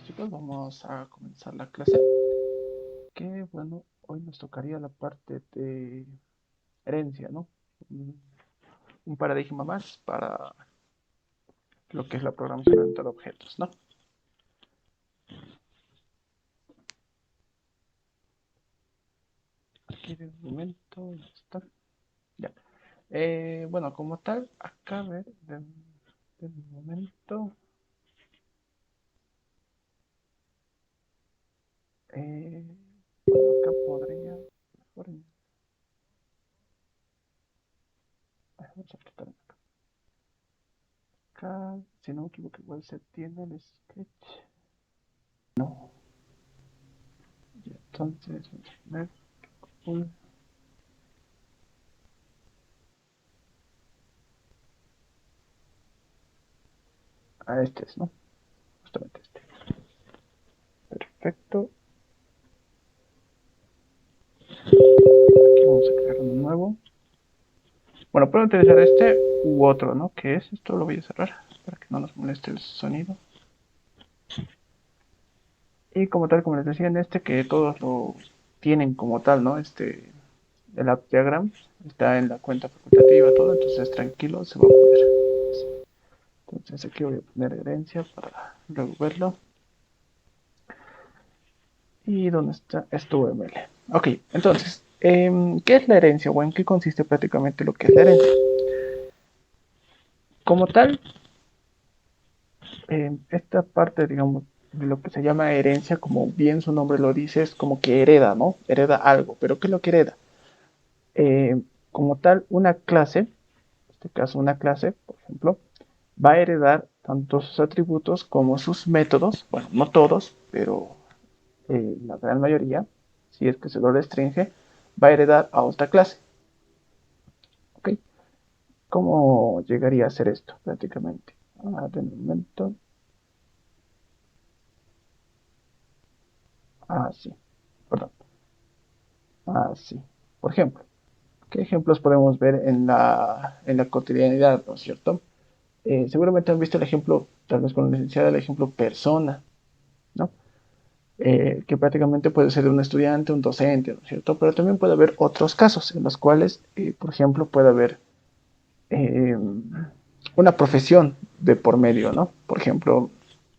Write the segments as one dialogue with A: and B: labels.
A: chicos, vamos a comenzar la clase. Que bueno, hoy nos tocaría la parte de herencia, ¿no? Un, un paradigma más para lo que es la programación orientada a objetos, ¿no? Aquí de momento ya está. Ya. Bueno, como tal, acá a ver, de momento. eh, bueno, acá podría. Mejor, vamos a quitar acá. Si no me equivoco, igual se tiene el sketch. No. Y entonces, vamos a poner un. A este es, ¿no? Justamente este. Perfecto. Aquí vamos a crear uno nuevo. Bueno, puedo utilizar este u otro, ¿no? Que es esto, lo voy a cerrar para que no nos moleste el sonido. Y como tal, como les decía, en este que todos lo tienen como tal, ¿no? El app diagram está en la cuenta facultativa, todo, entonces tranquilo, se va a poder. Entonces aquí voy a poner herencia para luego verlo. ¿Y dónde está? Esto UML. Ok, entonces, ¿qué es la herencia o en qué consiste prácticamente lo que es la herencia? Como tal, esta parte, digamos, de lo que se llama herencia, como bien su nombre lo dice, es como que hereda, ¿no? Hereda algo, pero ¿qué es lo que hereda? Como tal, una clase, en este caso una clase, por ejemplo, va a heredar tanto sus atributos como sus métodos, bueno, no todos, pero la gran mayoría, si es que se lo restringe, va a heredar a otra clase. ¿Ok? ¿Cómo llegaría a ser esto prácticamente? De momento, así, perdón, así. Por ejemplo, ¿qué ejemplos podemos ver en la cotidianidad, ¿no es cierto? Seguramente han visto el ejemplo, tal vez con la licenciada, el ejemplo persona, ¿no? Que prácticamente puede ser de un estudiante, un docente, ¿no es cierto? Pero también puede haber otros casos en los cuales, por ejemplo, puede haber eh, una profesión de por medio, ¿no? Por ejemplo,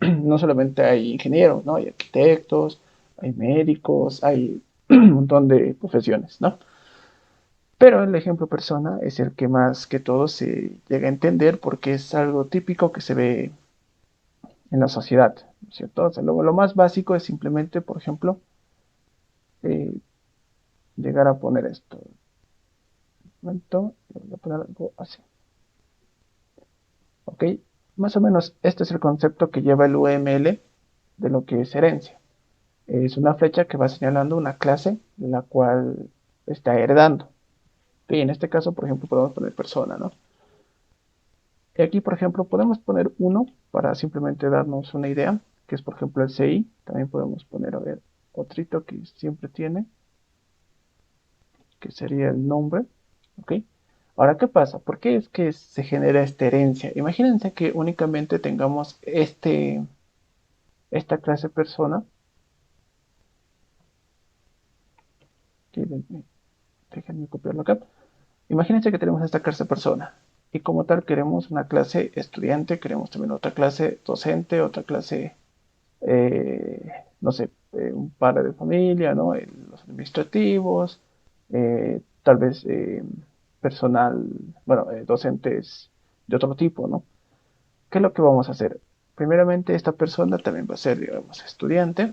A: no solamente hay ingenieros, ¿no? Hay arquitectos, hay médicos, hay un montón de profesiones, ¿no? Pero el ejemplo persona es el que más que todo se llega a entender porque es algo típico que se ve en la sociedad, ¿no es cierto? O sea, lo más básico es simplemente, por ejemplo, eh, llegar a poner esto. Un momento, voy a poner algo así. ¿Ok? Más o menos este es el concepto que lleva el UML de lo que es herencia. Es una flecha que va señalando una clase la cual está heredando. Y en este caso, por ejemplo, podemos poner persona, ¿no? Y aquí, por ejemplo, podemos poner uno para simplemente darnos una idea, que es, por ejemplo, el CI. También podemos poner, a ver, otrito que siempre tiene, que sería el nombre. ¿Ok? Ahora, ¿qué pasa? ¿Por qué es que se genera esta herencia? Imagínense que únicamente tengamos esta clase persona. Que, déjenme copiarlo acá. Imagínense que tenemos esta clase persona y como tal queremos una clase estudiante, queremos también otra clase docente, otra clase, no sé, un padre de familia, ¿no? Los administrativos, tal vez personal, bueno, docentes de otro tipo, ¿no? ¿Qué es lo que vamos a hacer? Primeramente, esta persona también va a ser, digamos, estudiante,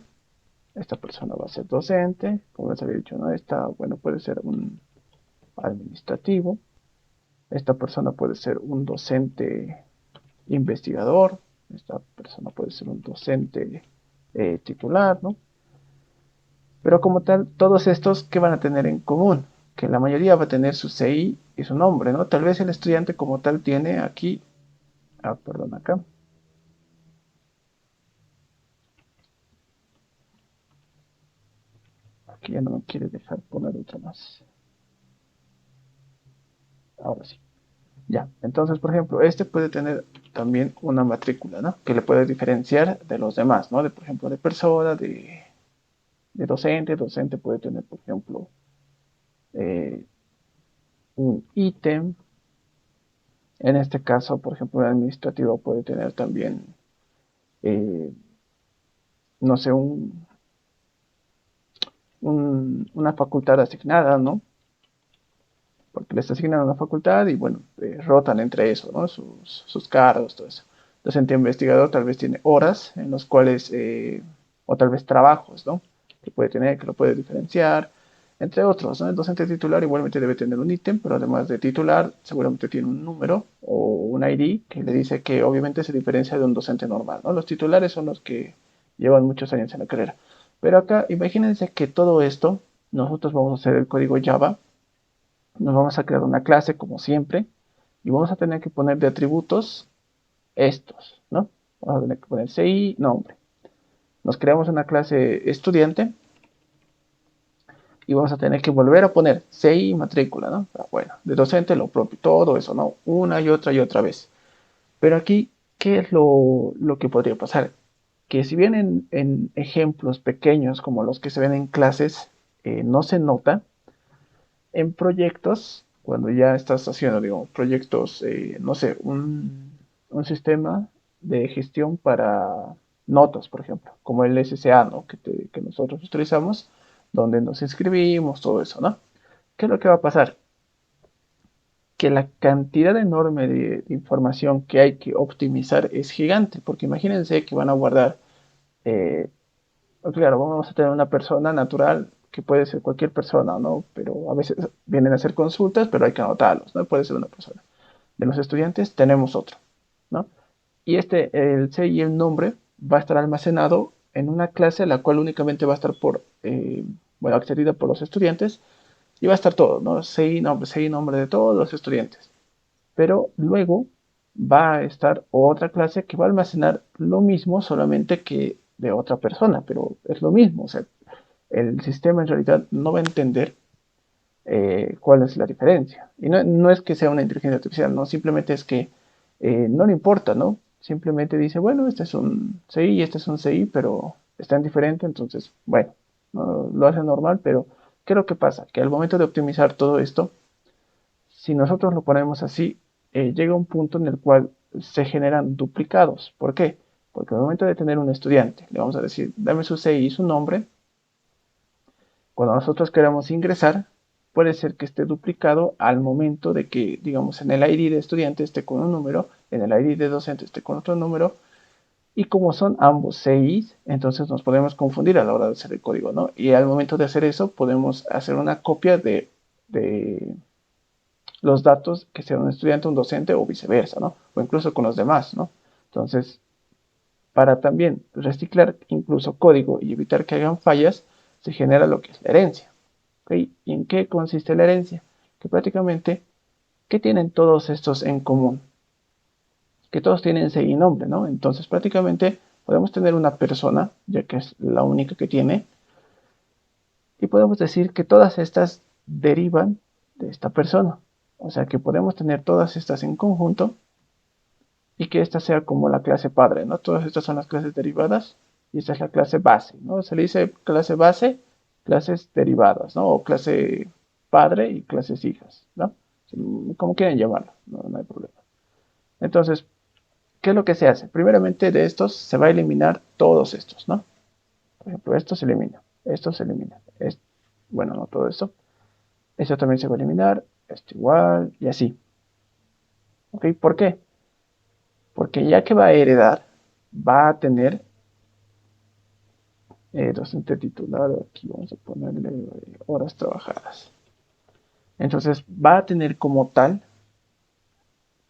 A: esta persona va a ser docente, como les había dicho, ¿no? Esta, bueno, puede ser un administrativo. Esta persona puede ser un docente investigador, esta persona puede ser un docente titular, ¿no? Pero como tal, todos estos, ¿qué van a tener en común? Que la mayoría va a tener su CI y su nombre, ¿no? Tal vez el estudiante como tal tiene aquí, perdón, acá, aquí ya no me quiere dejar poner otra más. Ahora sí. Ya, entonces, por ejemplo, este puede tener también una matrícula, ¿no? Que le puede diferenciar de los demás, ¿no? De, por ejemplo, de persona, de docente. Docente puede tener, por ejemplo, eh, un ítem. En este caso, por ejemplo, un administrativo puede tener también, eh, no sé, una facultad asignada, ¿no? Porque les asignan una facultad y, bueno, rotan entre eso, ¿no? Sus cargos, todo eso. Docente investigador tal vez tiene horas en los cuales, o tal vez trabajos, ¿no? Que puede tener, que lo puede diferenciar, entre otros, ¿no? El docente titular igualmente debe tener un ítem, pero además de titular, seguramente tiene un número o un ID que le dice que obviamente se diferencia de un docente normal, ¿no? Los titulares son los que llevan muchos años en la carrera. Pero acá, imagínense que todo esto, nosotros vamos a hacer el código Java, nos vamos a crear una clase como siempre y vamos a tener que poner de atributos estos, ¿no? Vamos a tener que poner CI, nombre. Nos creamos una clase estudiante y vamos a tener que volver a poner CI matrícula, ¿no? Pero bueno, de docente lo propio, todo eso, ¿no? Una y otra vez. Pero aquí, ¿qué es lo que podría pasar? Que si bien en ejemplos pequeños como los que se ven en clases no se nota, en proyectos, cuando ya estás haciendo, digamos, proyectos, no sé, un sistema de gestión para notas, por ejemplo, como el SSA, ¿no? Que nosotros utilizamos, donde nos inscribimos, todo eso, ¿no? ¿Qué es lo que va a pasar? Que la cantidad enorme de información que hay que optimizar es gigante, porque imagínense que van a guardar, eh, claro, vamos a tener una persona natural que puede ser cualquier persona, ¿no? Pero a veces vienen a hacer consultas, pero hay que anotarlos, ¿no? Puede ser una persona. De los estudiantes tenemos otro, ¿no? Y el C y el nombre va a estar almacenado en una clase la cual únicamente va a estar bueno, accedida por los estudiantes y va a estar todo, ¿no? C y nombre de todos los estudiantes. Pero luego va a estar otra clase que va a almacenar lo mismo, solamente que de otra persona, pero es lo mismo, o sea, el sistema en realidad no va a entender cuál es la diferencia. Y no es que sea una inteligencia artificial, no, simplemente es que no le importa, ¿no? Simplemente dice, bueno, este es un CI y este es un CI, pero están diferentes, entonces, bueno, no, lo hace normal, pero ¿qué es lo que pasa? Que al momento de optimizar todo esto, si nosotros lo ponemos así, llega un punto en el cual se generan duplicados. ¿Por qué? Porque al momento de tener un estudiante, le vamos a decir, dame su CI y su nombre, cuando nosotros queramos ingresar, puede ser que esté duplicado al momento de que, digamos, en el ID de estudiante esté con un número, en el ID de docente esté con otro número, y como son ambos CIs, entonces nos podemos confundir a la hora de hacer el código, ¿no? Y al momento de hacer eso, podemos hacer una copia de los datos que sea un estudiante, un docente o viceversa, ¿no? O incluso con los demás, ¿no? Entonces, para también reciclar incluso código y evitar que hagan fallas, se genera lo que es la herencia. ¿Okay? ¿Y en qué consiste la herencia? Que prácticamente, ¿qué tienen todos estos en común? Que todos tienen ese nombre, ¿no? Entonces, prácticamente podemos tener una persona, ya que es la única que tiene, y podemos decir que todas estas derivan de esta persona. O sea que podemos tener todas estas en conjunto y que esta sea como la clase padre, ¿no? Todas estas son las clases derivadas y esta es la clase base, ¿no? Se le dice clase base, clases derivadas, ¿no? O clase padre y clases hijas, ¿no? Como quieran llamarlo, no hay problema. Entonces, ¿qué es lo que se hace? Primeramente de estos se va a eliminar todos estos, ¿no? Por ejemplo, esto se elimina, bueno, no todo esto. Esto también se va a eliminar, esto igual y así. ¿Ok? ¿Por qué? Porque ya que va a heredar, va a tener docente titular, aquí vamos a ponerle horas trabajadas. Entonces va a tener como tal,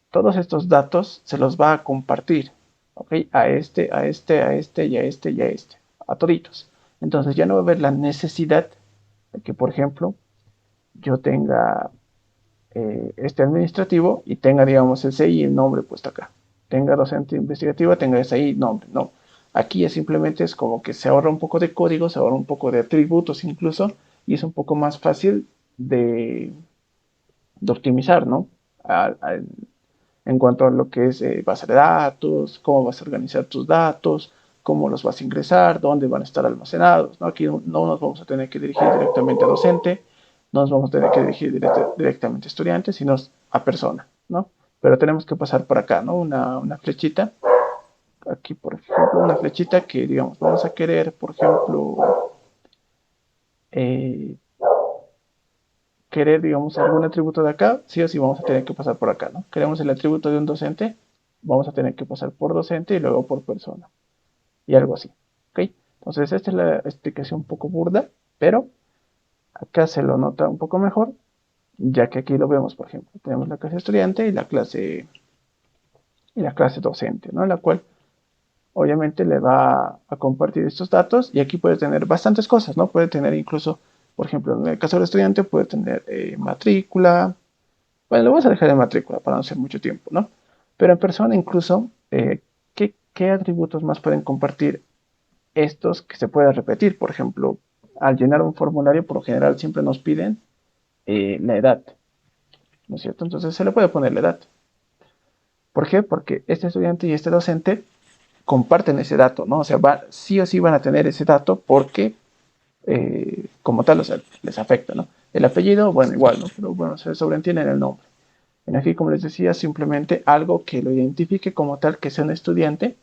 A: todos estos datos se los va a compartir, ¿ok? A este y a este y a este, a toditos. Entonces ya no va a haber la necesidad de que, por ejemplo, yo tenga este administrativo y tenga, digamos, el CI y el nombre puesto acá. Tenga docente investigativo, tenga ese ahí, nombre, no. Aquí es simplemente es como que se ahorra un poco de código, se ahorra un poco de atributos incluso, y es un poco más fácil de optimizar, ¿no? en cuanto a lo que es base de datos, cómo vas a organizar tus datos, cómo los vas a ingresar, dónde van a estar almacenados, ¿no? Aquí no nos vamos a tener que dirigir directamente a docente, no nos vamos a tener que dirigir directamente a estudiantes, sino a persona, ¿no? Pero tenemos que pasar por acá, ¿no? Una flechita, aquí por ejemplo, una flechita que, digamos, vamos a querer, por ejemplo, eh, querer, digamos, algún atributo de acá, sí o sí vamos a tener que pasar por acá, ¿no? Queremos el atributo de un docente, vamos a tener que pasar por docente y luego por persona, y algo así, ¿ok? Entonces, esta es la explicación un poco burda, pero acá se lo nota un poco mejor, ya que aquí lo vemos, por ejemplo, tenemos la clase estudiante y la clase docente, ¿no? En la cual obviamente le va a compartir estos datos y aquí puede tener bastantes cosas, ¿no? Puede tener incluso, por ejemplo, en el caso del estudiante puede tener matrícula. Bueno, lo vamos a dejar en matrícula para no hacer mucho tiempo, ¿no? Pero en persona incluso, ¿qué atributos más pueden compartir estos que se pueda repetir? Por ejemplo, al llenar un formulario, por lo general siempre nos piden la edad, ¿no es cierto? Entonces se le puede poner la edad. ¿Por qué? Porque este estudiante y este docente comparten ese dato, ¿no? O sea, sí o sí van a tener ese dato porque como tal, o sea, les afecta, ¿no? El apellido, bueno, igual, ¿no? Pero bueno, se sobreentiende en el nombre. En aquí, como les decía, simplemente algo que lo identifique como tal que sea un estudiante,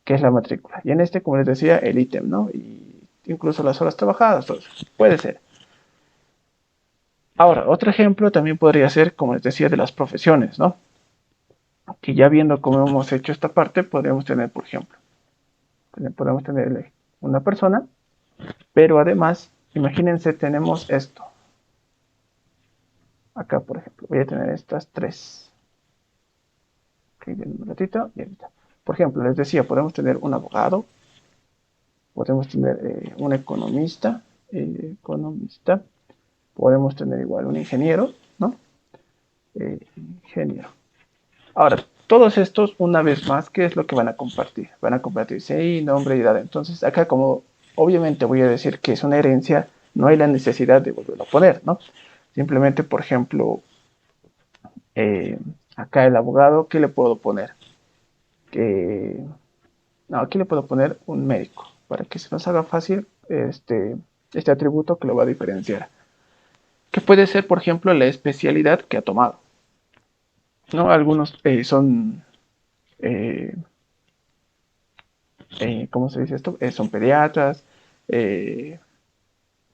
A: que es la matrícula. Y en este, como les decía, el ítem, ¿no? Y incluso las horas trabajadas, todo eso. Puede ser. Ahora, otro ejemplo también podría ser, como les decía, de las profesiones, ¿no? Que ya viendo cómo hemos hecho esta parte, podríamos tener, por ejemplo, podemos tener una persona, pero además, imagínense, tenemos esto. Acá, por ejemplo, voy a tener estas tres. Ok, un ratito y ahorita. Por ejemplo, les decía, podemos tener un abogado, podemos tener un economista, podemos tener igual un ingeniero, ¿no? Ingeniero. Ahora, todos estos, una vez más, ¿qué es lo que van a compartir? Van a compartir sí, nombre y edad. Entonces, acá como obviamente voy a decir que es una herencia, no hay la necesidad de volverlo a poner, ¿no? Simplemente, por ejemplo, eh, acá el abogado, ¿qué le puedo poner? Que No, aquí le puedo poner un médico para que se nos haga fácil este atributo que lo va a diferenciar. Que puede ser, por ejemplo, la especialidad que ha tomado. ¿No? Algunos son, eh, ¿cómo se dice esto? Son pediatras, eh,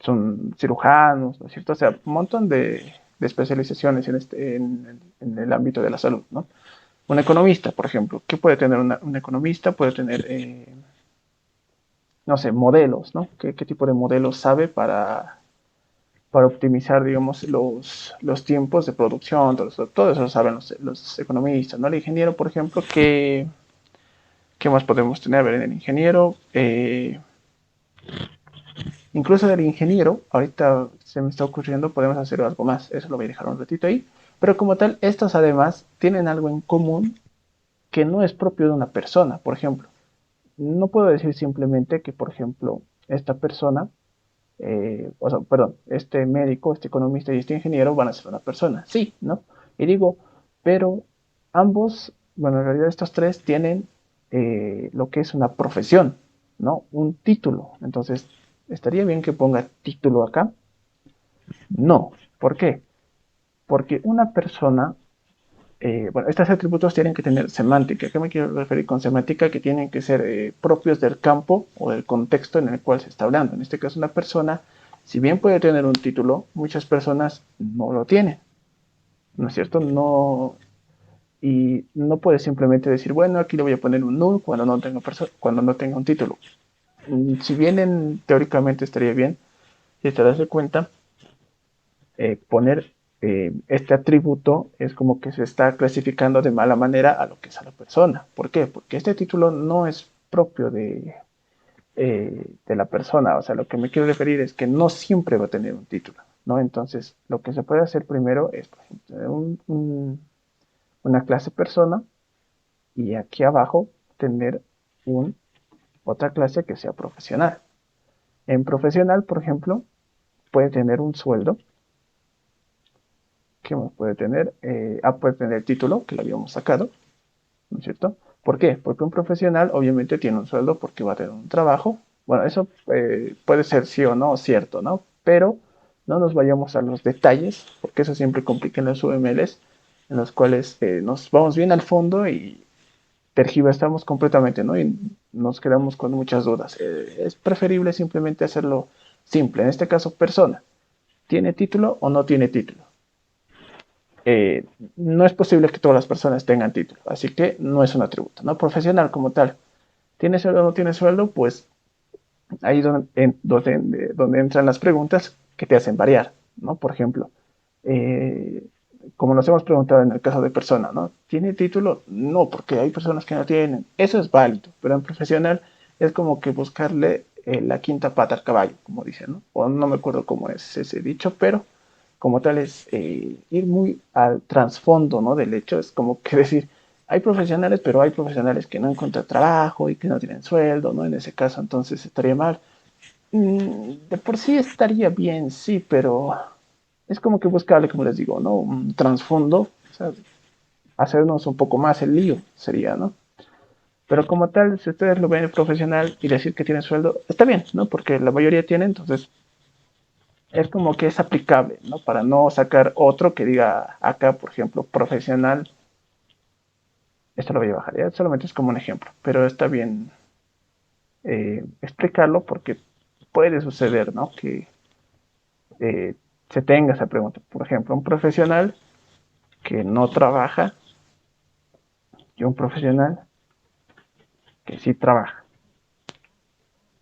A: son cirujanos, ¿no es cierto? O sea, un montón de especializaciones en el ámbito de la salud, ¿no? Un economista, por ejemplo. ¿Qué puede tener un economista? Puede tener no sé, modelos, ¿no? ¿Qué tipo de modelos sabe para optimizar, digamos, los tiempos de producción? Todo eso lo saben los economistas, ¿no? El ingeniero, por ejemplo, ¿qué más podemos tener? A ver, en el ingeniero, incluso del ingeniero, ahorita se me está ocurriendo, podemos hacer algo más, eso lo voy a dejar un ratito ahí, pero como tal, estos además tienen algo en común que no es propio de una persona, por ejemplo. No puedo decir simplemente que, por ejemplo, esta persona o sea, perdón, este médico, este economista y este ingeniero van a ser una persona, sí, ¿no? Y digo, pero ambos, bueno, en realidad estos tres tienen lo que es una profesión, ¿no? Un título. Entonces, ¿estaría bien que ponga título acá? No. ¿Por qué? Porque una persona, bueno, estos atributos tienen que tener semántica. ¿Qué me quiero referir con semántica? Que tienen que ser propios del campo o del contexto en el cual se está hablando. En este caso, una persona, si bien puede tener un título, muchas personas no lo tienen, ¿no es cierto? No, y no puedes simplemente decir, bueno, aquí le voy a poner un null cuando no tenga un título. Si bien teóricamente estaría bien, si te das cuenta, poner este atributo es como que se está clasificando de mala manera a lo que es a la persona. ¿Por qué? Porque este título no es propio de la persona. O sea, lo que me quiero referir es que no siempre va a tener un título, ¿no? Entonces, lo que se puede hacer primero es, por ejemplo, tener una clase persona y aquí abajo tener otra clase que sea profesional. En profesional, por ejemplo, puede tener un sueldo ¿Qué más puede tener? Puede tener el título, que lo habíamos sacado, ¿no es cierto? ¿Por qué? Porque un profesional obviamente tiene un sueldo porque va a tener un trabajo. Bueno, eso puede ser sí o no cierto, ¿no? Pero no nos vayamos a los detalles, porque eso siempre complica en los UMLs, en los cuales nos vamos bien al fondo y tergiversamos completamente, ¿no? Y nos quedamos con muchas dudas. Es preferible simplemente hacerlo simple. En este caso, persona. ¿Tiene título o no tiene título? eh, no es posible que todas las personas tengan título, así que no es un atributo, ¿no? Profesional como tal, ¿tiene sueldo o no tiene sueldo? Pues ahí es donde entran las preguntas que te hacen variar, ¿no? Por ejemplo, eh, como nos hemos preguntado en el caso de persona, ¿no? ¿Tiene título? No, porque hay personas que no tienen. Eso es válido, pero en profesional es como que buscarle la quinta pata al caballo, como dicen, ¿no? O no me acuerdo cómo es ese dicho, pero como tal es ir muy al trasfondo, ¿no? Del hecho, es como que decir, hay profesionales, pero hay profesionales que no encuentran trabajo y que no tienen sueldo, ¿no? En ese caso, entonces estaría mal. De por sí estaría bien, sí, pero es como que buscarle, como les digo, ¿no? Un trasfondo, o sea, hacernos un poco más el lío sería, ¿no? Pero como tal, si ustedes lo ven profesional y decir que tiene sueldo, está bien, ¿no? Porque la mayoría tiene, entonces es como que es aplicable, ¿no? Para no sacar otro que diga acá, por ejemplo, profesional. Esto lo voy a bajar, ya solamente es como un ejemplo, pero está bien explicarlo porque puede suceder, ¿no? Que eh, se tenga esa pregunta. Por ejemplo, un profesional que no trabaja y un profesional que sí trabaja.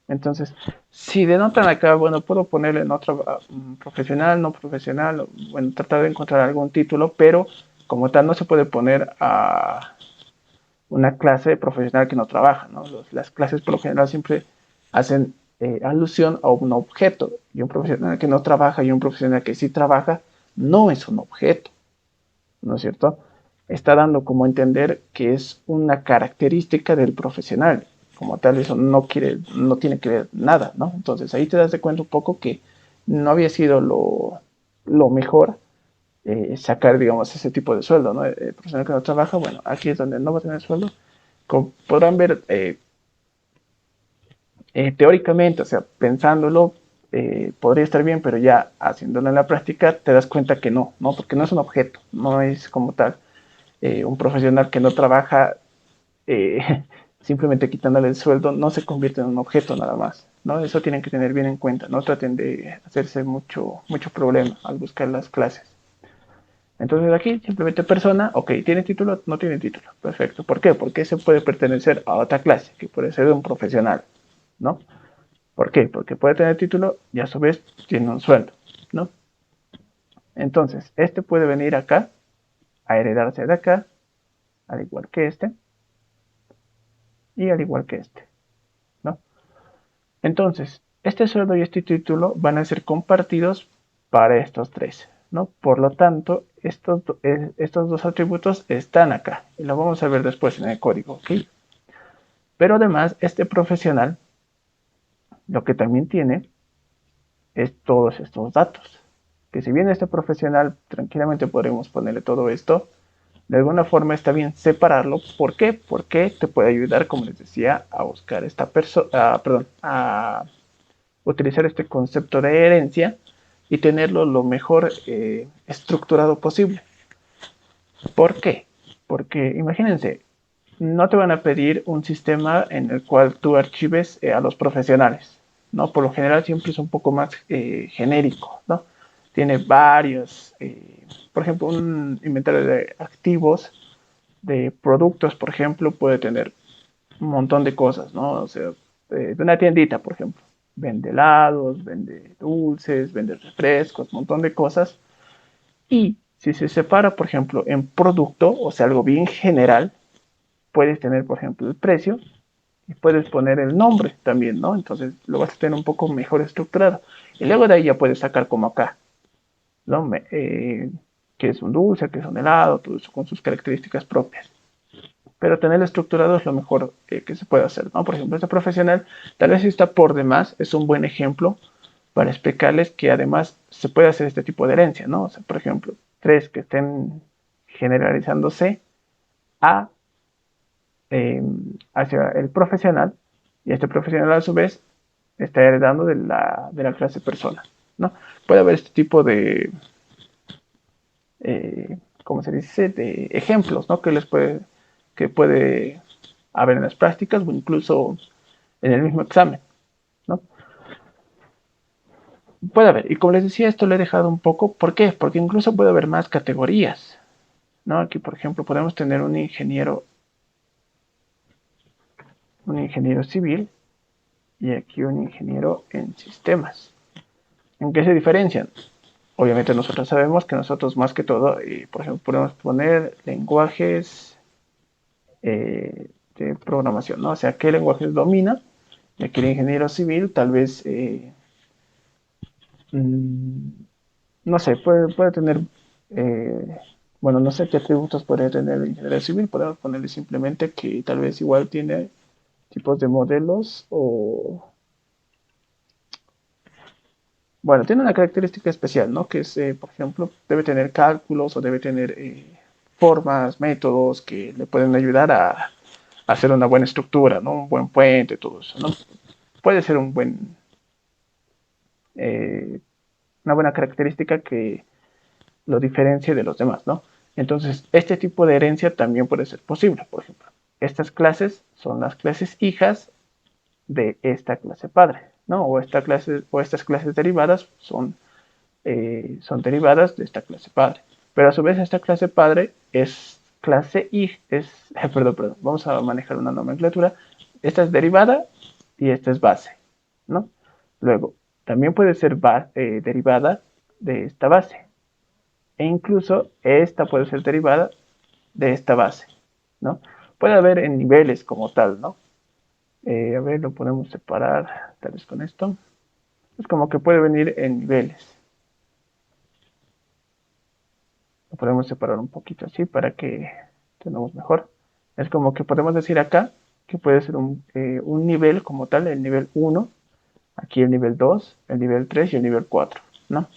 A: Entonces, si denotan acá, bueno, puedo ponerle en otro profesional, no profesional, bueno, tratar de encontrar algún título, pero como tal no se puede poner a una clase profesional que no trabaja, ¿no? Las clases por lo general siempre hacen alusión a un objeto, y un profesional que no trabaja y un profesional que sí trabaja no es un objeto, ¿no es cierto? Está dando como a entender que es una característica del profesional, como tal eso no tiene que ver nada, ¿no? Entonces ahí te das de cuenta un poco que no había sido lo mejor sacar, digamos, ese tipo de sueldo, ¿no? El profesional que no trabaja, bueno, aquí es donde no va a tener sueldo. Como podrán ver, teóricamente, o sea, pensándolo, podría estar bien, pero ya haciéndolo en la práctica te das cuenta que no, ¿no? Porque no es un objeto, no es como tal un profesional que no trabaja, eh, simplemente quitándole el sueldo, no se convierte en un objeto nada más, ¿no? Eso tienen que tener bien en cuenta, no traten de hacerse mucho problema al buscar las clases. Entonces aquí simplemente persona, ok, ¿tiene título? No tiene título. Perfecto. ¿Por qué? Porque se puede pertenecer a otra clase, que puede ser de un profesional, ¿no? ¿Por qué? Porque puede tener título y a su vez tiene un sueldo, ¿no? Entonces, este puede venir acá a heredarse de acá, al igual que este, y al igual que este, ¿no? Entonces, este sueldo y este título van a ser compartidos para estos tres, ¿no? Por lo tanto, estos dos atributos están acá, y lo vamos a ver después en el código, ¿ok? Pero además, este profesional lo que también tiene es todos estos datos. Que si bien este profesional tranquilamente podremos ponerle todo esto, de alguna forma está bien separarlo. ¿Por qué? Porque te puede ayudar, como les decía, a buscar esta persona, perdón, a utilizar este concepto de herencia y tenerlo lo mejor estructurado posible. ¿Por qué? Porque imagínense, no te van a pedir un sistema en el cual tú archives a los profesionales, ¿no? Por lo general siempre es un poco más genérico, ¿no? Tiene varios, por ejemplo, un inventario de activos, de productos, por ejemplo, puede tener un montón de cosas, ¿no? O sea, de una tiendita, por ejemplo, vende helados, vende dulces, vende refrescos, un montón de cosas. Y si se separa, por ejemplo, en producto, o sea, algo bien general, puedes tener, por ejemplo, el precio y puedes poner el nombre también, ¿no? Entonces lo vas a tener un poco mejor estructurado. Y luego de ahí ya puedes sacar como acá, ¿no? Que es un dulce, que es un helado, todo eso con sus características propias. Pero tenerlo estructurado es lo mejor que se puede hacer, ¿no? Por ejemplo, este profesional tal vez está por demás, es un buen ejemplo para explicarles que además se puede hacer este tipo de herencia, ¿no? O sea, por ejemplo, tres que estén generalizándose a, hacia el profesional, y este profesional a su vez está heredando de la clase persona, ¿no? Puede haber este tipo de, ¿cómo se dice?, de ejemplos, ¿no? Que puede haber en las prácticas o incluso en el mismo examen, ¿no? Puede haber, y como les decía, esto lo he dejado un poco, ¿por qué? Porque incluso puede haber más categorías, ¿no? Aquí, por ejemplo, podemos tener un ingeniero civil y aquí un ingeniero en sistemas. ¿En qué se diferencian? Obviamente nosotros sabemos que nosotros más que todo, por ejemplo, podemos poner lenguajes de programación, ¿no? O sea, qué lenguajes domina, y aquí el ingeniero civil tal vez, mmm, no sé, puede tener, eh, bueno, no sé qué atributos puede tener el ingeniero civil, podemos ponerle simplemente que tal vez igual tiene tipos de modelos o, bueno, tiene una característica especial, ¿no? Que es, por ejemplo, debe tener cálculos o debe tener formas, métodos que le pueden ayudar a hacer una buena estructura, ¿no? Un buen puente, todo eso, ¿no? Puede ser eh, una buena característica que lo diferencie de los demás, ¿no? Entonces, este tipo de herencia también puede ser posible, por ejemplo. Estas clases son las clases hijas de esta clase padre, ¿no? O estas clases derivadas son derivadas de esta clase padre. Pero a su vez esta clase padre es clase hija, perdón, vamos a manejar una nomenclatura. Esta es derivada y esta es base, ¿no? Luego, también puede ser derivada de esta base. E incluso esta puede ser derivada de esta base, ¿no? Puede haber en niveles como tal, ¿no? A ver, lo podemos separar tal vez con esto. Es como que puede venir en niveles. Lo podemos separar un poquito así para que tengamos mejor. Es como que podemos decir acá que puede ser un nivel como tal, el nivel 1, aquí el nivel 2, el nivel 3 y el nivel 4, ¿no?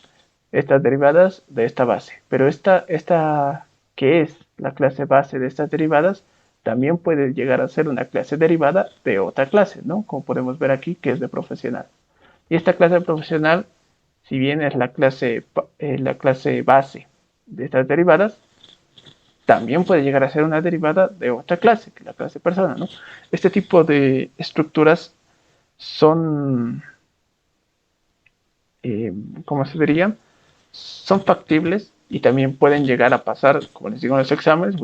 A: Estas derivadas de esta base. Pero esta que es la clase base de estas derivadas, también puede llegar a ser una clase derivada de otra clase, ¿no? Como podemos ver aquí, que es de profesional. Y esta clase de profesional, si bien es la clase base de estas derivadas, también puede llegar a ser una derivada de otra clase, que es la clase persona, ¿no? Este tipo de estructuras son, ¿cómo se diría? Son factibles y también pueden llegar a pasar, como les digo, en los exámenes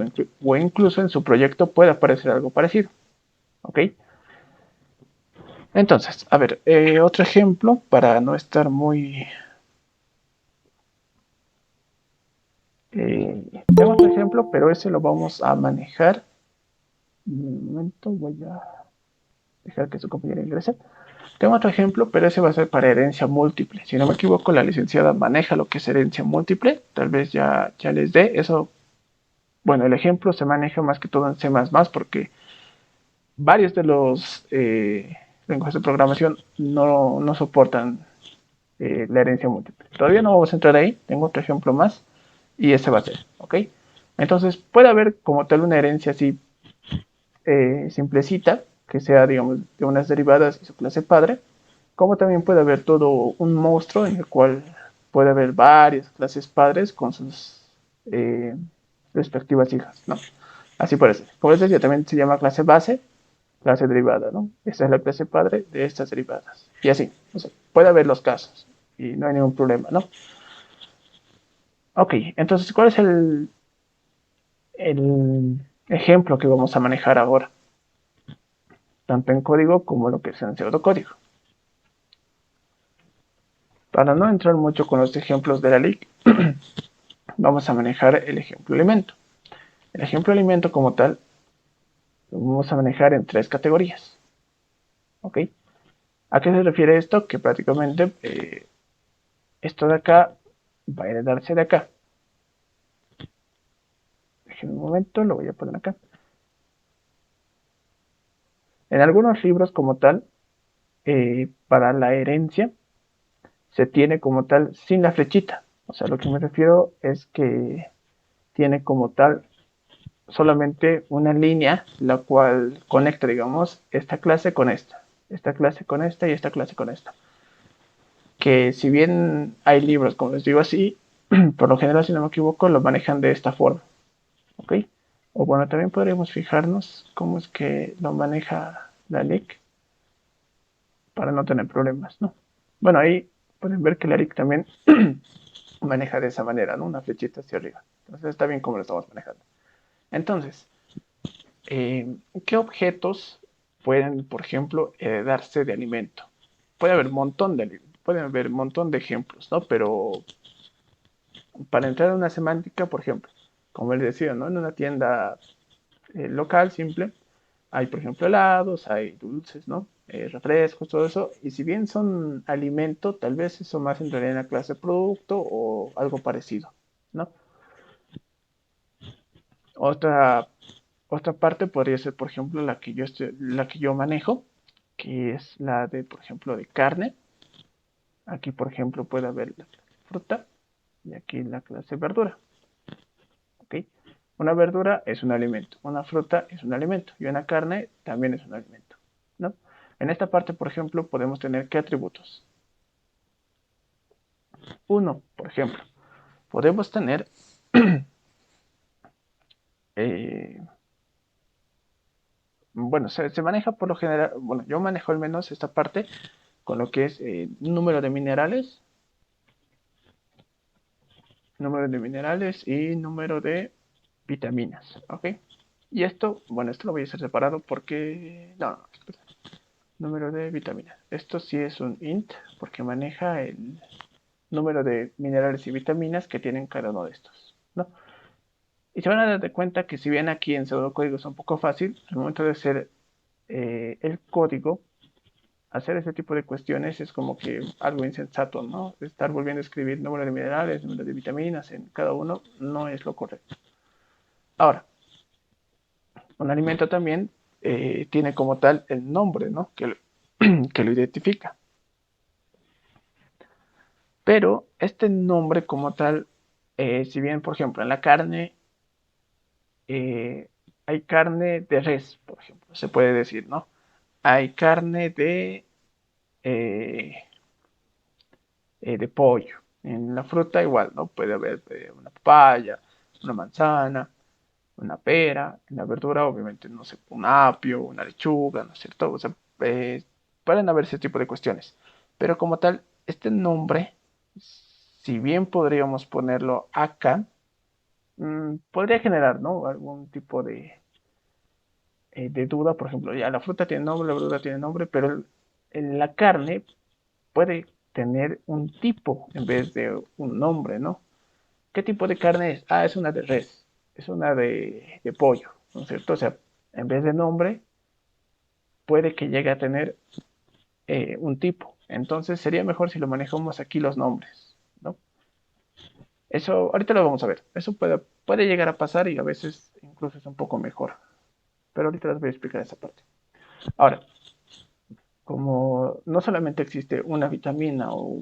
A: o incluso en su proyecto puede aparecer algo parecido. ¿Ok? Entonces, a ver, otro ejemplo para no estar muy... tengo otro ejemplo, pero ese lo vamos a manejar. Un momento, voy a dejar que su compañera ingrese. Tengo otro ejemplo, pero ese va a ser para herencia múltiple. Si no me equivoco, la licenciada maneja lo que es herencia múltiple. Tal vez ya les dé eso. Bueno, el ejemplo se maneja más que todo en C++ porque varios de los lenguajes de programación no soportan la herencia múltiple. Todavía no vamos a entrar ahí, tengo otro ejemplo más y ese va a ser, ¿ok? Entonces puede haber como tal una herencia así simplecita, que sea, digamos, de unas derivadas y su clase padre, como también puede haber todo un monstruo en el cual puede haber varias clases padres con sus eh, respectivas hijas, ¿no? Así puede ser. Como les decía, también se llama clase base, clase derivada, ¿no? Esta es la clase padre de estas derivadas. Y así, o sea, puede haber los casos y no hay ningún problema, ¿no? Ok, entonces, ¿cuál es el ejemplo que vamos a manejar ahora? Tanto en código como lo que es en pseudocódigo. Para no entrar mucho con los ejemplos de la LIC, vamos a manejar el ejemplo alimento. El ejemplo alimento como tal lo vamos a manejar en tres categorías. ¿Ok? ¿A qué se refiere esto? Que prácticamente esto de acá va a heredarse de acá. Déjenme un momento, lo voy a poner acá. En algunos libros como tal, para la herencia, se tiene como tal sin la flechita. O sea, lo que me refiero es que tiene como tal solamente una línea la cual conecta, digamos, esta clase con esta clase con esta y esta clase con esta. Que si bien hay libros, como les digo así, por lo general, si no me equivoco, lo manejan de esta forma, ¿ok? O bueno, también podríamos fijarnos cómo es que lo maneja la LIC para no tener problemas, ¿no? Bueno, ahí pueden ver que la LIC también maneja de esa manera, ¿no? Una flechita hacia arriba. Entonces está bien cómo lo estamos manejando. Entonces, ¿qué objetos pueden, por ejemplo, heredarse de alimento? Puede haber un montón de ejemplos, ¿no? Pero para entrar a una semántica, por ejemplo, como les decía, ¿no? En una tienda local simple, hay, por ejemplo, helados, hay dulces, ¿no? Refrescos, todo eso. Y si bien son alimento, tal vez eso más entraría en la clase producto o algo parecido, ¿no? Otra, otra parte podría ser, por ejemplo, la que yo manejo, que es la de, por ejemplo, de carne. Aquí, por ejemplo, puede haber la clase fruta y aquí la clase verdura. ¿Ok? Una verdura es un alimento, una fruta es un alimento y una carne también es un alimento, ¿no? En esta parte, por ejemplo, podemos tener qué atributos. Uno, por ejemplo, podemos tener, eh, bueno, se maneja por lo general, bueno, yo manejo al menos esta parte con lo que es número de minerales y número de vitaminas, ¿ok? Y esto, bueno, esto lo voy a hacer separado porque, no, no, espera. Número de vitaminas. Esto sí es un int porque maneja el número de minerales y vitaminas que tienen cada uno de estos, ¿no? Y se van a dar de cuenta que si bien aquí en pseudocódigo es un poco fácil, al momento de hacer el código, hacer ese tipo de cuestiones es como que algo insensato, ¿no? Estar volviendo a escribir número de minerales, número de vitaminas en cada uno no es lo correcto. Ahora, un alimento también tiene como tal el nombre, ¿no? Que lo identifica. Pero este nombre como tal, si bien, por ejemplo, en la carne hay carne de res, por ejemplo, se puede decir, ¿no? Hay carne eh, de pollo. En la fruta igual, ¿no? Puede haber una papaya, una manzana, una pera. En la verdura, obviamente, no sé, un apio, una lechuga, ¿no es cierto? O sea, pueden haber ese tipo de cuestiones. Pero como tal, este nombre, si bien podríamos ponerlo acá, podría generar, ¿no? Algún tipo de duda, por ejemplo, ya la fruta tiene nombre, la verdura tiene nombre, pero en la carne puede tener un tipo en vez de un nombre, ¿no? ¿Qué tipo de carne es? Ah, es una de res, es una de pollo, ¿no es cierto? O sea, en vez de nombre, puede que llegue a tener un tipo. Entonces sería mejor si lo manejamos aquí los nombres, ¿no? Eso, ahorita lo vamos a ver. Eso puede llegar a pasar y a veces incluso es un poco mejor. Pero ahorita les voy a explicar esa parte. Ahora, como no solamente existe una vitamina o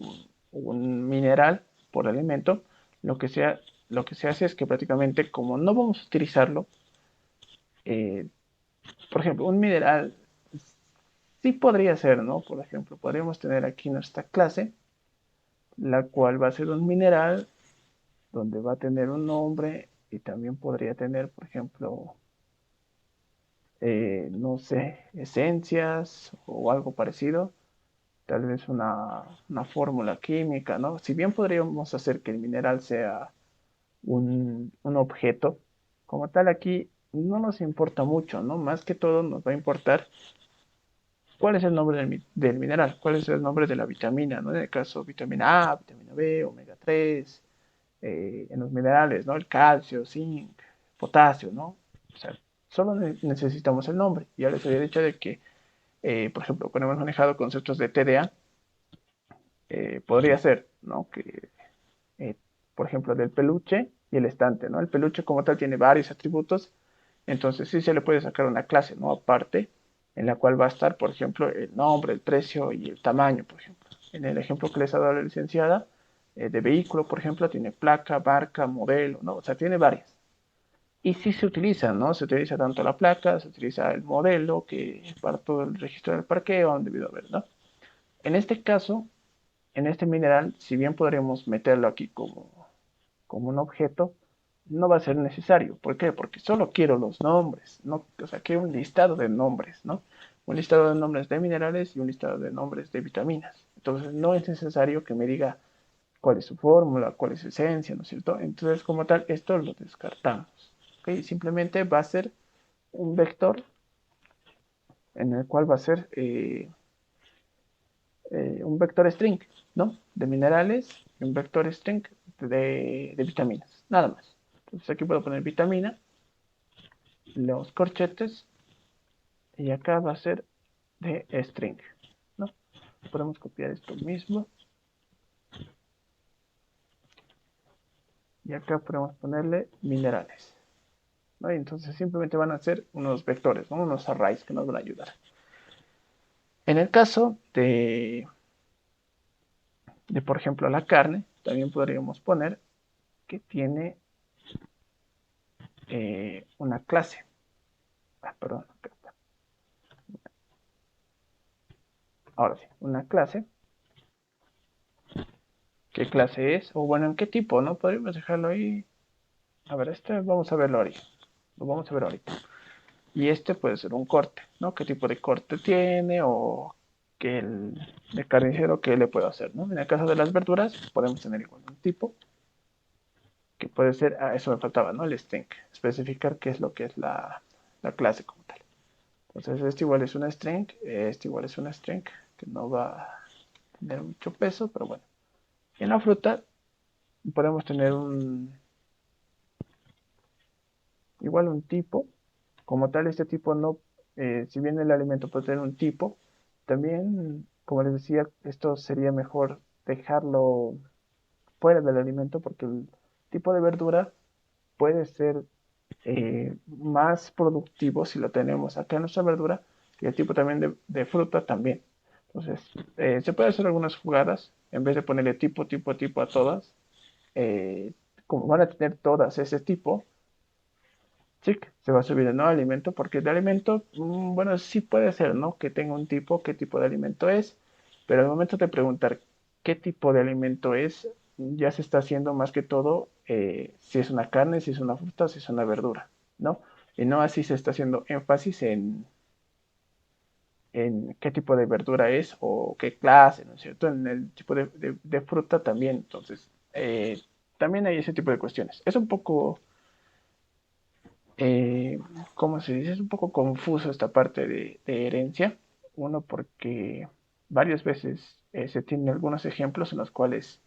A: un mineral por alimento, lo que, sea, lo que se hace es que prácticamente como no vamos a utilizarlo, eh, por ejemplo, un mineral sí podría ser, ¿no? Por ejemplo, podríamos tener aquí nuestra clase, la cual va a ser un mineral donde va a tener un nombre y también podría tener, por ejemplo, no sé, esencias o algo parecido, tal vez una fórmula química, ¿no? Si bien podríamos hacer que el mineral sea un objeto, como tal aquí no nos importa mucho, ¿no? Más que todo nos va a importar cuál es el nombre del mineral, cuál es el nombre de la vitamina, ¿no? En el caso, vitamina A, vitamina B, omega 3, en los minerales, ¿no? El calcio, zinc, potasio, ¿no? O sea, solo necesitamos el nombre. Ya les había dicho de que, por ejemplo, cuando hemos manejado conceptos de TDA, podría ser, ¿no? Que, eh, por ejemplo, del peluche y el estante, ¿no? El peluche como tal tiene varios atributos, entonces sí se le puede sacar una clase, ¿no? Aparte, en la cual va a estar, por ejemplo, el nombre, el precio y el tamaño, por ejemplo. En el ejemplo que les ha dado la licenciada, de vehículo, por ejemplo, tiene placa, marca, modelo, ¿no? O sea, tiene varias. Y sí se utiliza, ¿no? Se utiliza tanto la placa, se utiliza el modelo, que es para todo el registro del parqueo han debido haber, ¿no? En este caso, en este mineral, si bien podríamos meterlo aquí como un objeto, no va a ser necesario. ¿Por qué? Porque solo quiero los nombres, ¿no? O sea, quiero un listado de nombres, ¿no? Un listado de nombres de minerales y un listado de nombres de vitaminas. Entonces, no es necesario que me diga cuál es su fórmula, cuál es su esencia, ¿no es cierto? Entonces, como tal, esto lo descartamos. ¿Ok? Simplemente va a ser un vector en el cual va a ser un vector string, ¿no? De minerales y un vector string de vitaminas, nada más. Entonces aquí puedo poner vitamina, los corchetes, y acá va a ser de string, ¿no? Podemos copiar esto mismo, y acá podemos ponerle minerales, ¿no? Y entonces simplemente van a ser unos vectores, ¿no? Unos arrays que nos van a ayudar. En el caso por ejemplo, la carne, también podríamos poner que tiene una clase. Perdón, acá está. Ahora sí, una clase. ¿Qué clase es? O bueno, ¿en qué tipo? ¿No? Podríamos dejarlo ahí. A ver, este vamos a verlo ahorita. Lo vamos a ver ahorita. Y este puede ser un corte, ¿no? ¿Qué tipo de corte tiene? O que el de carnicero, ¿qué le puedo hacer? ¿No? En el caso de las verduras, podemos tener igual un tipo, que puede ser, eso me faltaba, ¿no? El string, especificar qué es lo que es la clase como tal. Entonces, este igual es una string, este igual es una string, que no va a tener mucho peso, pero bueno. En la fruta podemos tener igual un tipo. Como tal, este tipo no, si bien el alimento puede tener un tipo, también, como les decía, esto sería mejor dejarlo fuera del alimento porque el tipo de verdura puede ser más productivo si lo tenemos acá en nuestra verdura y el tipo también de fruta también. Entonces, se puede hacer algunas jugadas en vez de ponerle tipo, tipo, tipo a todas. eh, Como van a tener todas ese tipo, sí, se va a subir el nuevo alimento porque de alimento, bueno, sí puede ser, ¿no? Que tenga un tipo, qué tipo de alimento es, pero al momento de preguntar qué tipo de alimento es, ya se está haciendo más que todo si es una carne, si es una fruta, si es una verdura, ¿no? Y no así se está haciendo énfasis en qué tipo de verdura es o qué clase, ¿no es cierto? En el tipo de fruta también, entonces, también hay ese tipo de cuestiones. Es un poco eh, ¿cómo se dice? Es un poco confuso esta parte de herencia. Uno, porque varias veces se tienen algunos ejemplos en los cuales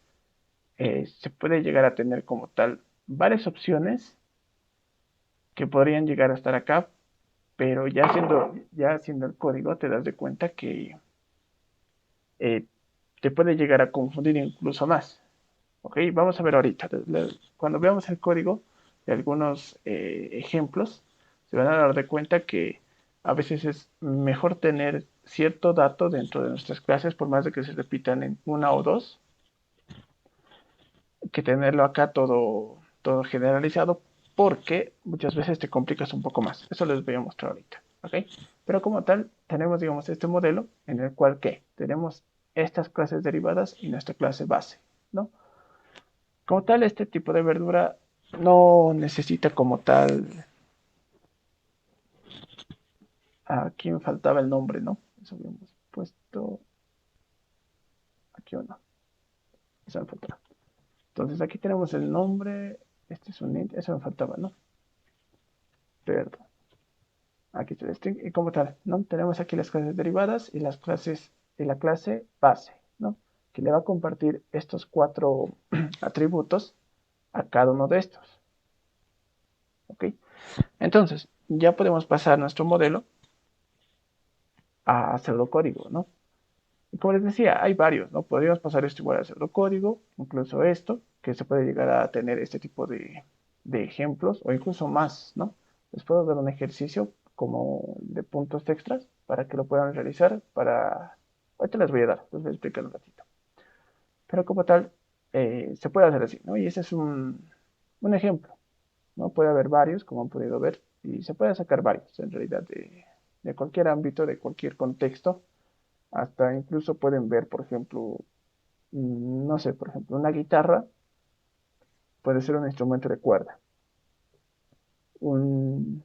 A: se puede llegar a tener como tal varias opciones que podrían llegar a estar acá, pero ya haciendo el código te das de cuenta que eh, te puede llegar a confundir incluso más. ¿Ok? Vamos a ver ahorita. Cuando veamos el código de algunos ejemplos, se van a dar de cuenta que a veces es mejor tener cierto dato dentro de nuestras clases, por más de que se repitan en una o dos, que tenerlo acá todo generalizado, porque muchas veces te complicas un poco más. Eso les voy a mostrar ahorita. ¿Ok? Pero como tal, tenemos, digamos, este modelo en el cual, ¿qué? Tenemos estas clases derivadas y nuestra clase base, ¿no? Como tal, este tipo de verdura no necesita como tal. Aquí me faltaba el nombre, ¿no? Eso habíamos puesto. Aquí o no. Eso me faltaba. Entonces aquí tenemos el nombre. Este es un int. Eso me faltaba, ¿no? Perdón. Aquí está el string. Y como tal, ¿no? Tenemos aquí las clases derivadas y las clases y la clase base, ¿no? Que le va a compartir estos cuatro atributos a cada uno de estos. ¿Ok? Entonces, ya podemos pasar nuestro modelo a pseudocódigo, ¿no? Y como les decía, hay varios, ¿no? Podríamos pasar esto igual a pseudocódigo, incluso esto, que se puede llegar a tener este tipo de ejemplos o incluso más, ¿no? Les puedo dar un ejercicio como de puntos extras para que lo puedan realizar. Ahorita les voy a dar, les voy a explicar un ratito. Pero como tal, se puede hacer así, ¿no? Y ese es un ejemplo, ¿no? Puede haber varios, como han podido ver, y se puede sacar varios, en realidad, de cualquier ámbito, de cualquier contexto. Hasta incluso pueden ver, por ejemplo, no sé, por ejemplo, una guitarra puede ser un instrumento de cuerda. Un,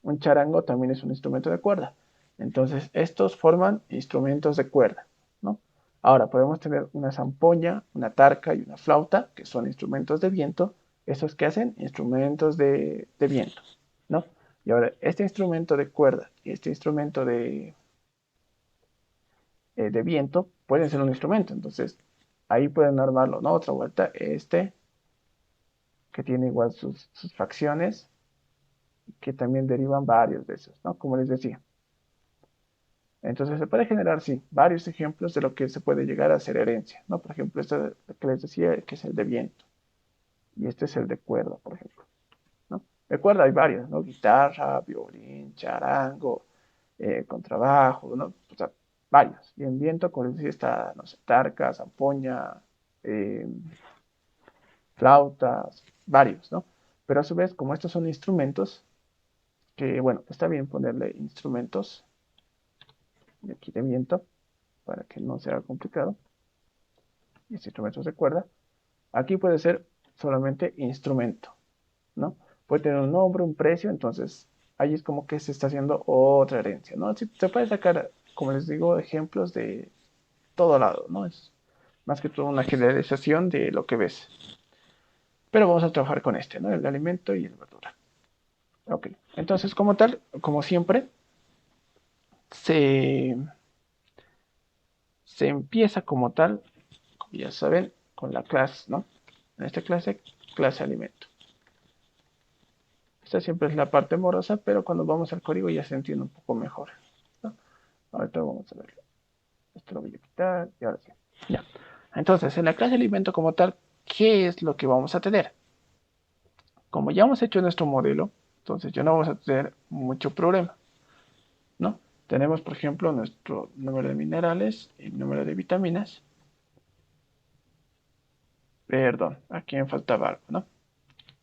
A: un charango también es un instrumento de cuerda. Entonces, estos forman instrumentos de cuerda, ¿no? Ahora, podemos tener una zampoña, una tarca y una flauta, que son instrumentos de viento. ¿Esos que hacen? Instrumentos de viento, ¿no? Y ahora, este instrumento de cuerda y este instrumento de viento pueden ser un instrumento. Entonces, ahí pueden armarlo, ¿no? Otra vuelta, este, que tiene igual sus facciones, que también derivan varios de esos, ¿no? Como les decía. Entonces se puede generar, sí, varios ejemplos de lo que se puede llegar a ser herencia, ¿no? Por ejemplo, este que les decía, que es el de viento, y este es el de cuerda, por ejemplo, ¿no? De cuerda hay varios, ¿no? Guitarra, violín, charango, contrabajo, ¿no? O sea, varios. Y en viento, como les decía, está, no sé, tarca, zampoña, eh, flautas, varios, ¿no? Pero a su vez, como estos son instrumentos, que bueno, está bien ponerle instrumentos, de aquí de viento, para que no sea complicado, y instrumentos de cuerda. Aquí puede ser solamente instrumento, ¿no? Puede tener un nombre, un precio, entonces ahí es como que se está haciendo otra herencia, ¿no? Sí, se puede sacar, como les digo, ejemplos de todo lado, ¿no? Es más que todo una generalización de lo que ves. Pero vamos a trabajar con este, ¿no? El alimento y el verdura. Ok, entonces como tal, como siempre, se, se empieza como tal, como ya saben, con la clase, ¿no? En esta clase, clase alimento. Esta siempre es la parte morosa, pero cuando vamos al código ya se entiende un poco mejor, ¿no? Ahorita vamos a verlo. Esto lo voy a quitar y ahora sí. Ya. Entonces, en la clase alimento como tal, ¿qué es lo que vamos a tener? Como ya hemos hecho nuestro modelo, entonces ya no vamos a tener mucho problema, ¿no? Tenemos, por ejemplo, nuestro número de minerales y número de vitaminas. Perdón, aquí me faltaba algo, ¿no?